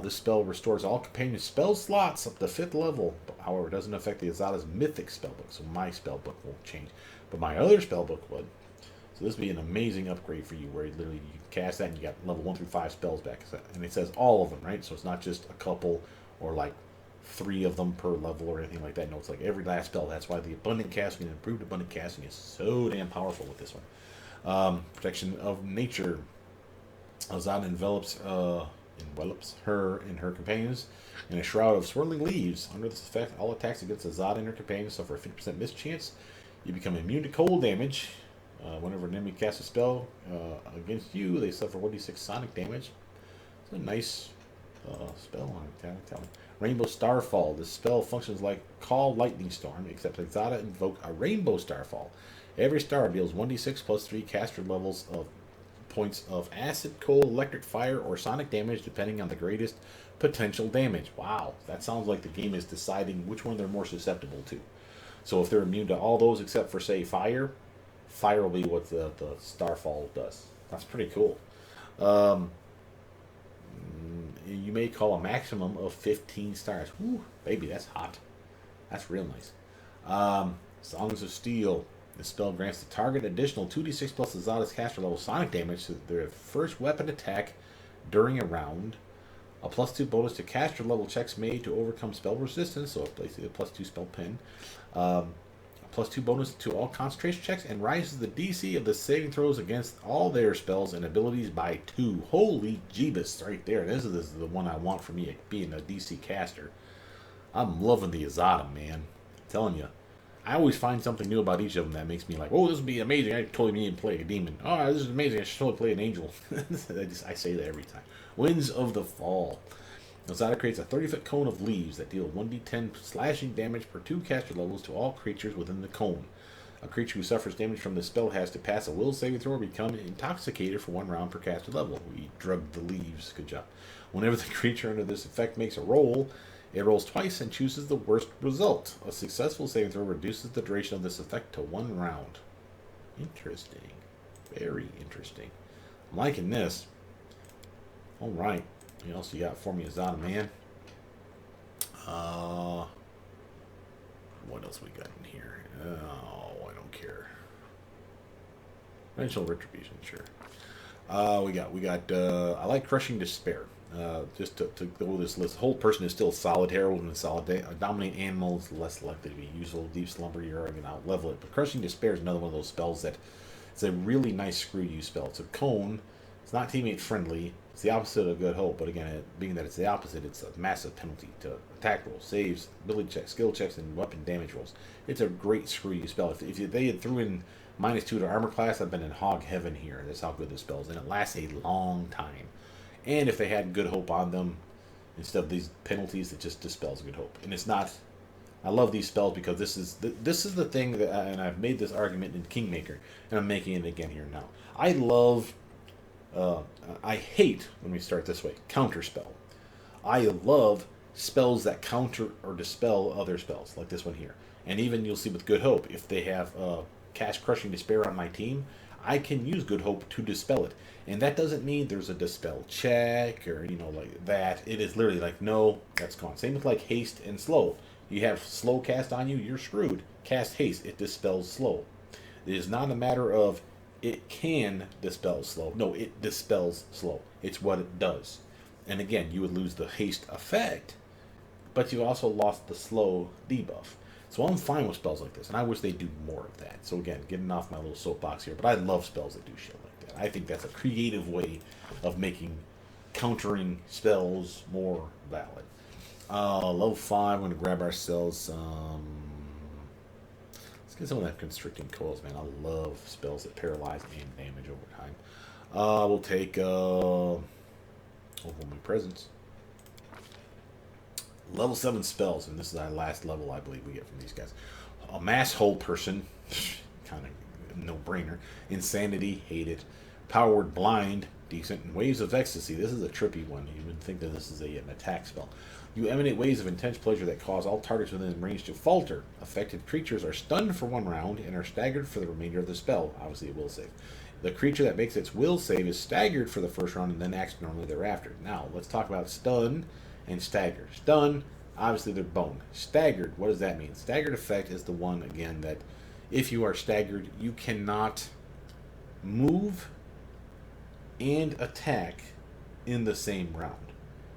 This spell restores all companion spell slots up to 5th level. However, it doesn't affect the Azata's Mythic Spell Book, so my spell book won't change. But my other spell book would. So this would be an amazing upgrade for you, where you literally you cast that and you got level 1 through 5 spells back. And it says all of them, right? So it's not just a couple or like 3 of them per level or anything like that. No, it's like every last spell. That's why the Abundant Casting and Improved Abundant Casting is so damn powerful with this one. Protection of Nature. Azata envelops her and her companions in a shroud of swirling leaves. Under this effect, all attacks against Azata and her companions suffer a 50% miss chance. You become immune to cold damage. Whenever an enemy casts a spell against you, they suffer 1d6 sonic damage. It's a nice spell. Rainbow Starfall. This spell functions like Call Lightning Storm, except Azata invoke a Rainbow Starfall. Every star deals 1d6 plus 3 caster levels of points of acid, cold, electric, fire, or sonic damage, depending on the greatest potential damage. Wow, that sounds like the game is deciding which one they're more susceptible to. So if they're immune to all those except for, say, fire, fire will be what the Starfall does. That's pretty cool. Um, you may call a maximum of 15 stars. Woo, baby, that's hot. That's real nice. Songs of Steel. The spell grants the target additional 2d6 plus Azata's caster level sonic damage to their first weapon attack during a round. A +2 bonus to caster level checks made to overcome spell resistance, so basically a +2 spell pin. A +2 bonus to all concentration checks, and rises the DC of the saving throws against all their spells and abilities by 2. Holy Jeebus, right there. This is the one I want for me, being a DC caster. I'm loving the Azata, man. I'm telling you. I always find something new about each of them that makes me like, oh, this would be amazing. I totally need to play a demon. Oh, this is amazing. I should totally play an angel. I say that every time. Winds of the Fall. Azata creates a 30-foot cone of leaves that deal 1d10 slashing damage per 2 caster levels to all creatures within the cone. A creature who suffers damage from this spell has to pass a will saving throw or become intoxicated for 1 round per caster level. We drugged the leaves. Good job. Whenever the creature under this effect makes a roll, it rolls twice and chooses the worst result. A successful saving throw reduces the duration of this effect to 1 round. Interesting. Very interesting. I'm liking this. Alright. What else you got for me, Azata, man? What else we got in here? Oh, I don't care. Vengeful Retribution, sure. We got I like Crushing Despair. Just to go this list, the whole person is still solid herald and dominate animals, less likely to be useful. Deep slumber, you're going to out level it. But Crushing Despair is another one of those spells that it's a really nice screw you spell. It's a cone. It's not teammate friendly. It's the opposite of Good Hope, but again, being that it's the opposite, it's a massive penalty to attack rolls, saves, ability checks, skill checks, and weapon damage rolls. It's a great screw you spell. If they had threw in -2 to armor class, I've been in hog heaven here. That's how good this spell is, and it lasts a long time. And if they had Good Hope on them, instead of these penalties, it just dispels Good Hope. And it's not... I love these spells because this is the thing that... and I've made this argument in Kingmaker, and I'm making it again here now. I love... I hate, let me start this way, counterspell. I love spells that counter or dispel other spells, like this one here. And even you'll see with Good Hope, if they have cast Crushing Despair on my team, I can use Good Hope to dispel it. And that doesn't mean there's a dispel check or, like that. It is literally like, no, that's gone. Same with like haste and slow. You have slow cast on you, you're screwed. Cast haste, it dispels slow. It is not a matter of it can dispel slow. No, it dispels slow. It's what it does. And again, you would lose the haste effect, but you also lost the slow debuff. So I'm fine with spells like this, and I wish they'd do more of that. So again, getting off my little soapbox here, but I love spells that do shit like that. I think that's a creative way of making countering spells more valid. Level 5, we're going to grab ourselves some... Let's get some of that Constricting Coils, man. I love spells that paralyze and damage over time. We'll take Overwhelming Presence. Level 7 spells, and this is our last level, I believe, we get from these guys. A Mass Hold Person, kind of no-brainer. Insanity, hate it. Power Word Blind, decent. And Waves of Ecstasy, this is a trippy one. You would think that this is an attack spell. You emanate waves of intense pleasure that cause all targets within range to falter. Affected creatures are stunned for 1 round and are staggered for the remainder of the spell. Obviously, a will save. The creature that makes its will save is staggered for the first round and then acts normally thereafter. Now, let's talk about stun and stagger. Stun, obviously they're bone. Staggered, what does that mean? Staggered effect is the one, again, that if you are staggered, you cannot move and attack in the same round.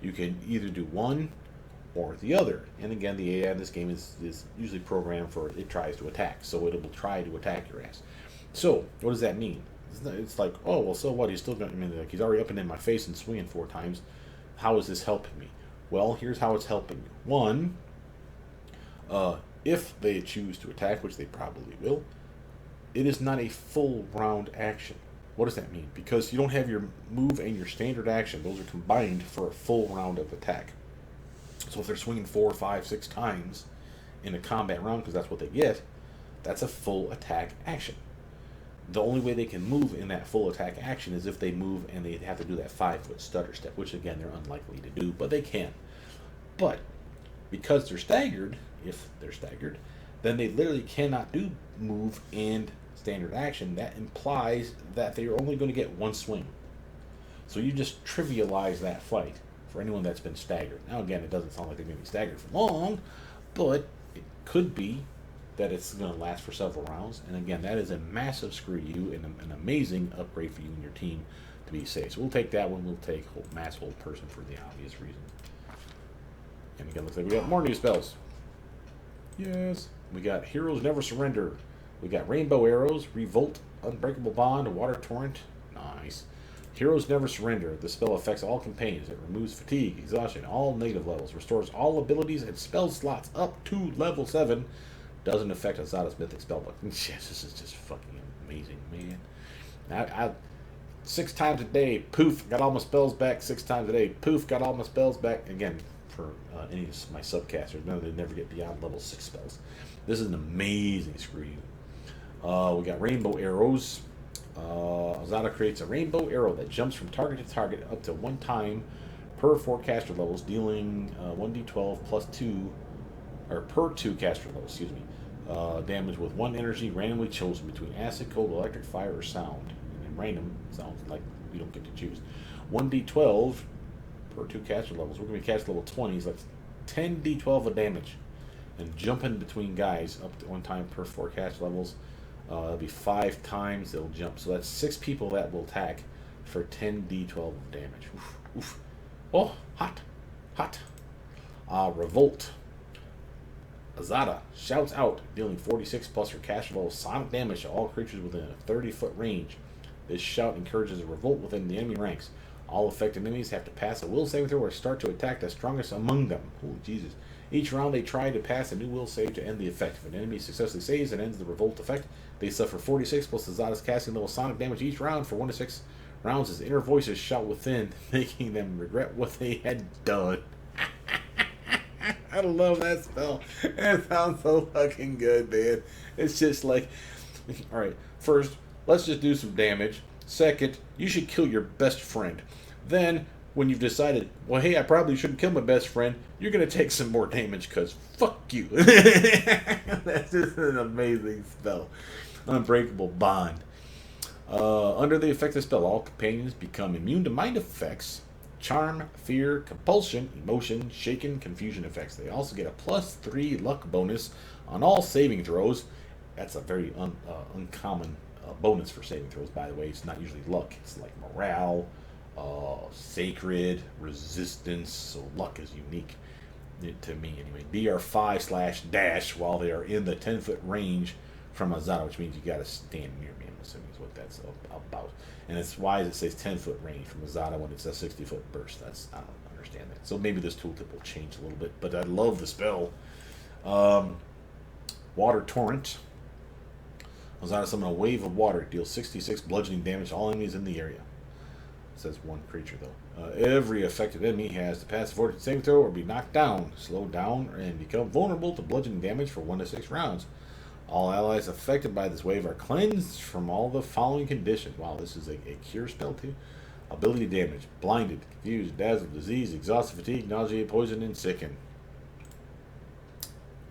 You can either do one or the other. And again, the AI in this game is usually programmed for it tries to attack. So it will try to attack your ass. So, what does that mean? It's like, oh, well, so what? He's still going to, like, he's already up and in my face and swinging 4 times. How is this helping me? Well, here's how it's helping you. One, if they choose to attack, which they probably will, it is not a full round action. What does that mean? Because you don't have your move and your standard action. Those are combined for a full round of attack. So if they're swinging 4, 5, 6 times in a combat round, because that's what they get, that's a full attack action. the only way they can move in that full attack action is if they move and they have to do that 5-foot stutter step, which again they're unlikely to do, but they can. But because they're staggered, if they're staggered, then they literally cannot do move and standard action. That implies that they're only going to get one swing. So you just trivialize that fight for anyone that's been staggered. Now again, it doesn't sound like they're going to be staggered for long, but it could be that it's going to last for several rounds. And again, that is a massive screw you and an amazing upgrade for you and your team to be safe. So we'll take that one. We'll take Mass Hold Person for the obvious reason. And again, looks like we got more new spells. Yes. We got Heroes Never Surrender. We got Rainbow Arrows, Revolt, Unbreakable Bond, Water Torrent. Nice. Heroes Never Surrender. The spell affects all companions. It removes fatigue, exhaustion, all negative levels, restores all abilities and spell slots up to level 7. Doesn't affect Azata's Mythic Spell Book. Yes, this is just fucking amazing, man. I 6 times a day, poof, got all my spells back. 6 times a day, poof, got all my spells back. Again, for any of my subcasters, no, they never get beyond level 6 spells. This is an amazing screen. We got Rainbow Arrows. Azata creates a rainbow arrow that jumps from target to target up to 1 time per 4 caster levels, dealing 1d12 plus 2, or per 2 caster levels, excuse me, damage with 1 energy randomly chosen between acid, cold, electric, fire, or sound. And random sounds like we don't get to choose. 1d12 per 2 caster levels. We're going to be caster level 20s. That's 10d12 of damage. And jumping between guys up to 1 time per 4 caster levels. It'll be 5 times they'll jump. So that's 6 people that will attack for 10d12 of damage. Oof, oof. Oh, hot. Hot. Revolt. Azata shouts out, dealing 46 plus her caster level sonic damage to all creatures within a 30-foot range. This shout encourages a revolt within the enemy ranks. All affected enemies have to pass a will saving throw or start to attack the strongest among them. Oh, Jesus. Each round they try to pass a new will save to end the effect. If an enemy successfully saves and ends the revolt effect, they suffer 46 plus Azata's casting level sonic damage each round for 1 to 6 rounds as inner voices shout within, making them regret what they had done. I love that spell. It sounds so fucking good, man. It's just like, alright, first, let's just do some damage. Second, you should kill your best friend. Then, when you've decided, well, hey, I probably shouldn't kill my best friend, you're going to take some more damage because fuck you. That's just an amazing spell. Unbreakable Bond. Under the effect of the spell, all companions become immune to mind effects, charm, fear, compulsion, emotion, shaken, confusion effects. They also get a +3 luck bonus on all saving throws. That's a very uncommon bonus for saving throws, by the way. It's not usually luck. It's like morale, sacred, resistance. So luck is unique to me anyway. DR5/dash while they are in the 10-foot range from Azata, which means you got to stand near me, I'm assuming is what that's about. And it's why it says 10-foot range from Azata when it's a 60-foot burst. I don't understand that. So maybe this tooltip will change a little bit, but I love the spell. Water Torrent. Azata summon a wave of water. Deals 66 bludgeoning damage to all enemies in the area. It says 1 creature, though. Every affected enemy has to pass a fortitude saving throw or be knocked down, slowed down, and become vulnerable to bludgeoning damage for 1 to 6 rounds. All allies affected by this wave are cleansed from all the following conditions. Wow, this is a cure spell, too. Ability damage. Blinded, confused, dazzled, disease, exhausted, fatigue, nausea, poison, and sicken.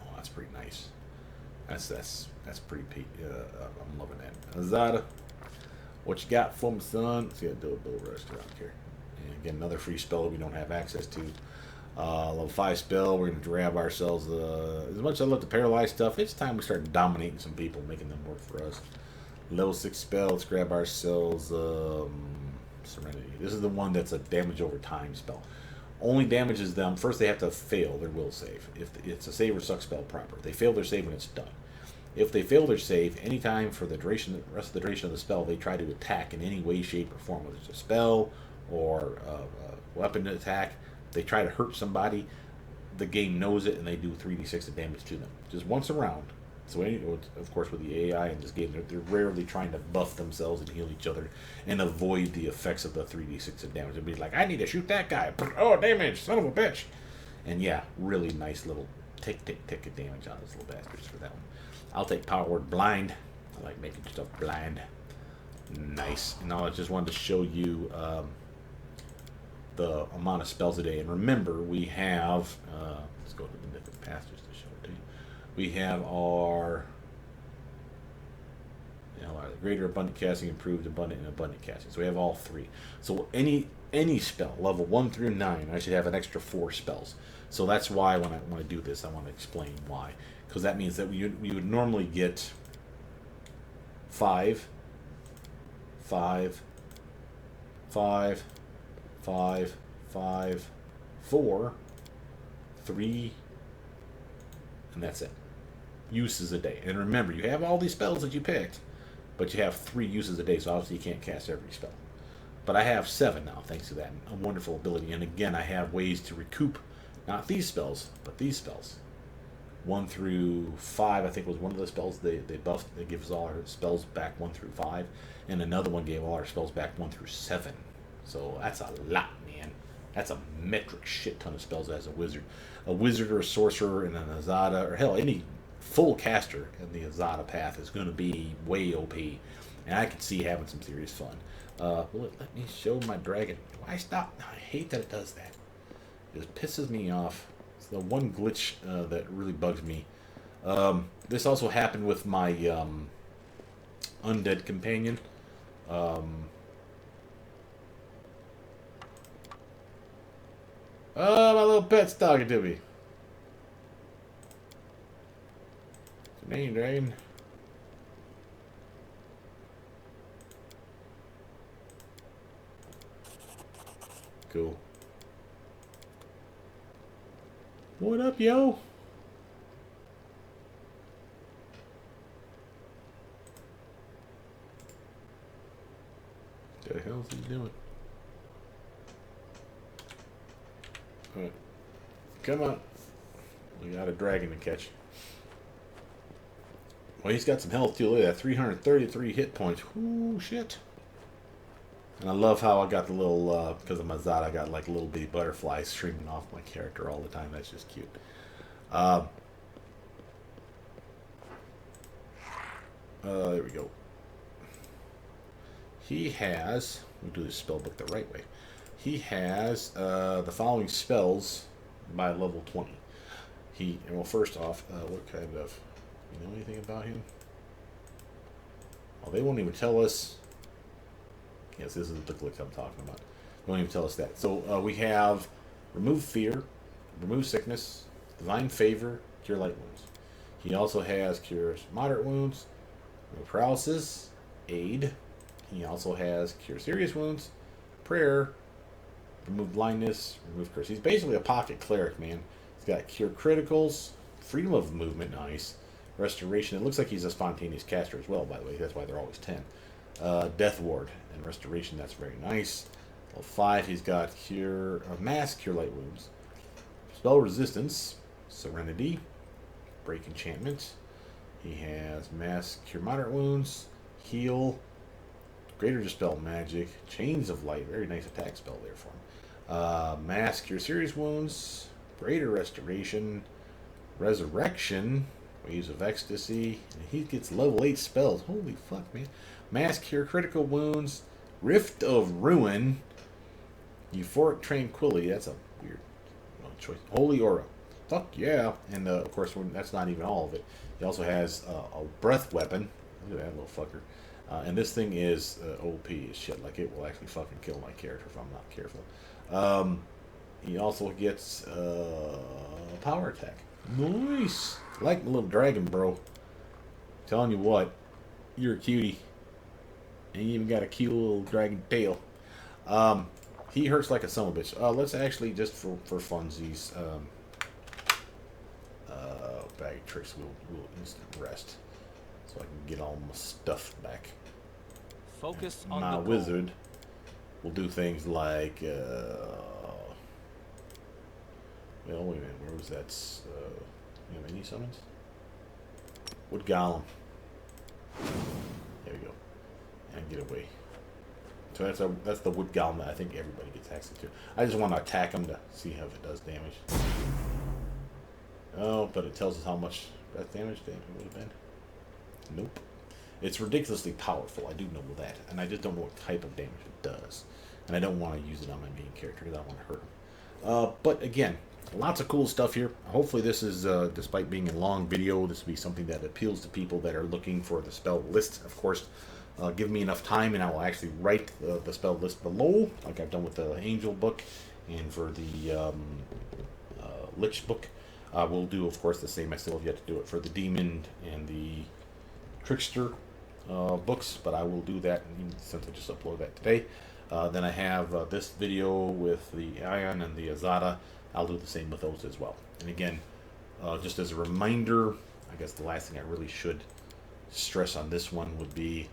Oh, that's pretty nice. That's pretty I'm loving that. Azata, what you got for me, son? Let's get a double rest around here. And again, another free spell that we don't have access to. Level 5 spell, we're going to grab ourselves, as much as I love the paralyzed stuff, it's time we start dominating some people, making them work for us. Level 6 spell, let's grab ourselves Serenity. This is the one that's a damage over time spell. Only damages them, first they have to fail their will save. If it's a save or suck spell proper. They fail their save when it's done. If they fail their save, anytime for the rest of the duration of the spell, they try to attack in any way, shape, or form, whether it's a spell or a weapon attack. They try to hurt somebody, the game knows it, and they do 3d6 of damage to them. Just once a round. So, of course, with the AI in this game, they're rarely trying to buff themselves and heal each other and avoid the effects of the 3d6 of damage. It'd be like, I need to shoot that guy. Oh, damage, son of a bitch. And yeah, really nice little tick of damage on those little bastards for that one. I'll take Power Word Blind. I like making stuff blind. Nice. And now I just wanted to show you the amount of spells a day. And remember, we have, let's go to the Mythic Path just to show it to you. We have our, the greater abundant casting, improved abundant, and abundant casting. So we have all three. So any spell, level 1 through 9, I should have an extra 4 spells. So that's why when I do this, I want to explain why. Because that means that we would normally get 5, 5, 5, 5, 5, 4, 3, and that's it. Uses a day. And remember, you have all these spells that you picked, but you have 3 uses a day, so obviously you can't cast every spell. But I have 7 now, thanks to that wonderful ability. And again, I have ways to recoup, not these spells, but these spells. 1 through 5, I think, was one of the spells they buffed. They give us all our spells back 1 through 5. And another one gave all our spells back 1 through 7. So that's a lot, man. That's a metric shit ton of spells as a wizard. A wizard or a sorcerer and an Azata, or hell, any full caster in the Azata path is going to be way OP. And I can see having some serious fun. Let me show my dragon. Why stop? I hate that it does that. It pisses me off. It's the one glitch that really bugs me. This also happened with my undead companion. Oh, my little pet's talking to me. What's your name, dragon? Cool. What up, yo? What the hell is he doing? Alright. Come on. We got a dragon to catch. Well, he's got some health too. Look at that. 333 hit points. Ooh, shit. And I love how I got the little, because of my Zod, I got like little bitty butterflies streaming off my character all the time. That's just cute. There we go. He has, we'll do this spell book the right way. He has the following spells by level 20. Well, first off, what kind of, you know anything about him? Well, they won't even tell us. Yes, this is the glitch I'm talking about. They won't even tell us that. So we have remove fear, remove sickness, divine favor, cure light wounds. He also has cures moderate wounds, remove paralysis, aid. He also has cure serious wounds, prayer, remove blindness, remove curse. He's basically a pocket cleric, man. He's got cure criticals, freedom of movement, nice. Restoration. It looks like he's a spontaneous caster as well, by the way. That's why they're always 10. Death ward and restoration. That's very nice. Level 5. He's got mass cure light wounds, spell resistance, serenity, break enchantment. He has mass cure moderate wounds, heal, greater dispel magic, chains of light. Very nice attack spell there for him. Mass cure serious wounds, greater restoration, resurrection, waves of ecstasy, and he gets level 8 spells. Holy fuck, man. Mass cure critical wounds, rift of ruin, euphoric tranquility. That's a weird choice. Holy aura. Fuck yeah. And of course, that's not even all of it. He also has a breath weapon. Look at that little fucker. And this thing is OP as shit. Like, it will actually fucking kill my character if I'm not careful. He also gets power attack. Nice. Like my little dragon, bro. Telling you what, you're a cutie. And you even got a cute little dragon tail. He hurts like a son of a bitch. Let's actually, just for funsies, bag of tricks, we'll instant rest. So I can get all my stuff back. Focus and on my the wizard will do things like, well, wait a minute, where was that? You have any summons? Wood Golem. There we go. And get away. So that's the Wood Golem that I think everybody gets access to. I just want to attack him to see how it does damage. Oh, but it tells us how much breath damage it would have been. Nope. It's ridiculously powerful, I do know that, and I just don't know what type of damage it does. And I don't want to use it on my main character because I don't want to hurt him. But again, lots of cool stuff here. Hopefully this is, despite being a long video, this will be something that appeals to people that are looking for the spell list. Of course, give me enough time and I will actually write the spell list below, like I've done with the Angel book and for the Lich book. We'll do, of course, the same. I still have yet to do it for the Demon and the Trickster books, but I will do that since I just uploaded that today. Then I have this video with the Aeon and the Azata. I'll do the same with those as well. And again, just as a reminder, I guess the last thing I really should stress on this one would be,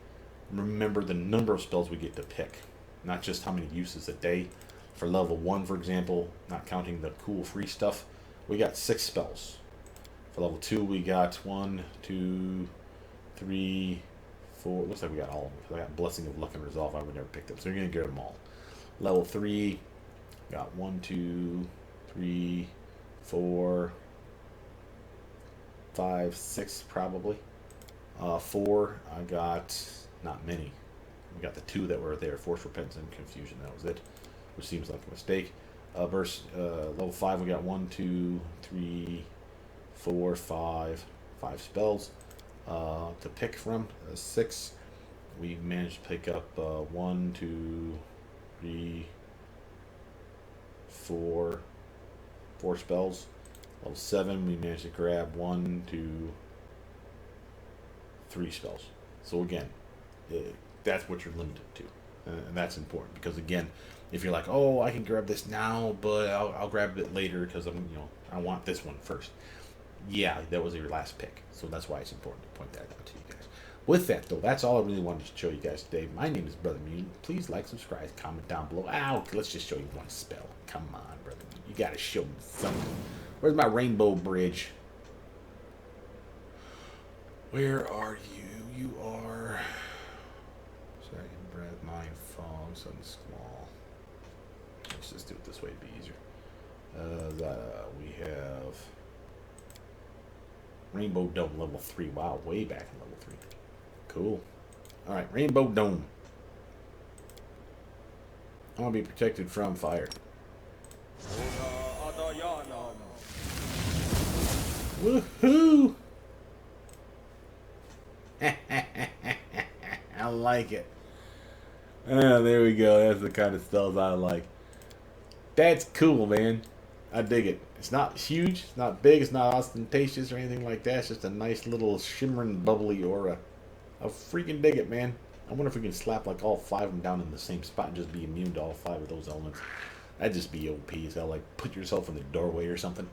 remember the number of spells we get to pick, not just how many uses a day. For level 1, for example, not counting the cool free stuff, we got 6 spells. For level 2, we got 1, 2, 3, 4. Looks like we got all of them. I got Blessing of Luck and Resolve. I would never pick them, so you're gonna get them all. Level 3, got 1, 2, 3, 4, 5, 6 probably. 4, I got not many. We got the 2 that were there: Force, Repentance, and Confusion. That was it, which seems like a mistake. Level 5, we got 1, 2, 3, 4, 5 spells to pick from. 6, we managed to pick up 1, 2, 3, 4 spells. Level 7, we managed to grab 1, 2, 3 spells. So again, that's what you're limited to, and that's important because again, if you're like, oh, I can grab this now, but I'll grab it later because I want this one first. Yeah, that was your last pick, so that's why it's important to point that out to you guys. With that, though, that's all I really wanted to show you guys today. My name is Brother Mutant. Please like, subscribe, comment down below. Ow, let's just show you one spell. Come on, Brother Mutant. You gotta show me something. Where's my rainbow bridge? Where are you? You are... Second breath, mind, fog, sudden squall. Let's just do it this way, it'd be easier. We have Rainbow Dome level 3. Wow, way back in level 3. Cool. Alright, Rainbow Dome. I want to be protected from fire. Woohoo! I like it. There we go. That's the kind of spells I like. That's cool, man. I dig it. It's not huge, it's not big, it's not ostentatious or anything like that. It's just a nice little shimmering, bubbly aura. I freaking dig it, man. I wonder if we can slap like all 5 of them down in the same spot and just be immune to all 5 of those elements. That'd just be OP. So like put yourself in the doorway or something.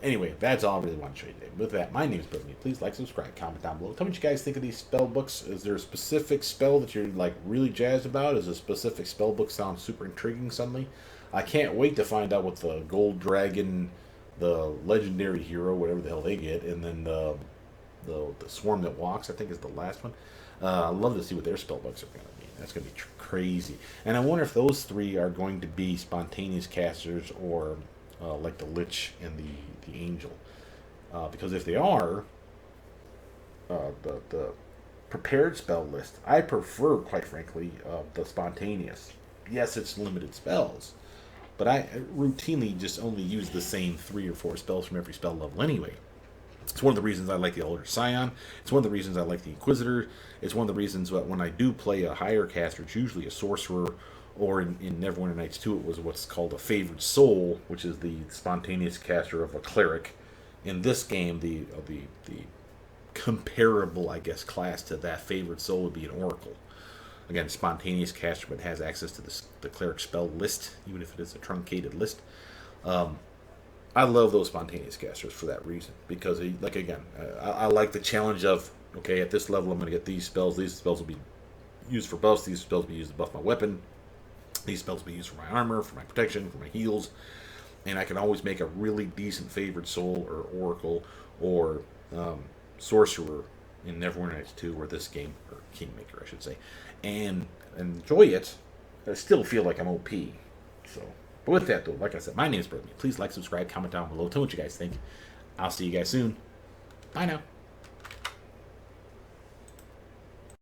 Anyway, that's all I really want to show you today. With that, my name is Brother Mutant. Please like, subscribe, comment down below. Tell me what you guys think of these spell books. Is there a specific spell that you're like really jazzed about? Is a specific spell book sound super intriguing suddenly? I can't wait to find out what the Gold Dragon, the Legendary Hero, whatever the hell they get, and then the Swarm That Walks, I think is the last one. I'd love to see what their spell books are going to be. That's going to be crazy. And I wonder if those 3 are going to be spontaneous casters or like the Lich and the Angel. Because if they are, the prepared spell list, I prefer, quite frankly, the spontaneous. Yes, it's limited spells, but I routinely just only use the same 3 or 4 spells from every spell level anyway. It's one of the reasons I like the Eldritch Scion. It's one of the reasons I like the Inquisitor. It's one of the reasons that when I do play a higher caster, it's usually a Sorcerer, or in Neverwinter Nights 2, it was what's called a Favored Soul, which is the spontaneous caster of a Cleric. In this game, the comparable, I guess, class to that Favored Soul would be an Oracle. Again, spontaneous caster, but has access to the Cleric spell list, even if it is a truncated list. I love those spontaneous casters for that reason, because, like, again, I like the challenge of, okay, at this level I'm going to get these spells. These spells will be used for buffs. These spells will be used to buff my weapon. These spells will be used for my armor, for my protection, for my heals. And I can always make a really decent Favored Soul or Oracle or Sorcerer in Neverwinter Nights 2, or this game, or Kingmaker, I should say, and enjoy it. I still feel like I'm OP. So, but with that, though, like I said, my name is Brother Mutant. Please like, subscribe, comment down below. Tell me what you guys think. I'll see you guys soon. Bye now.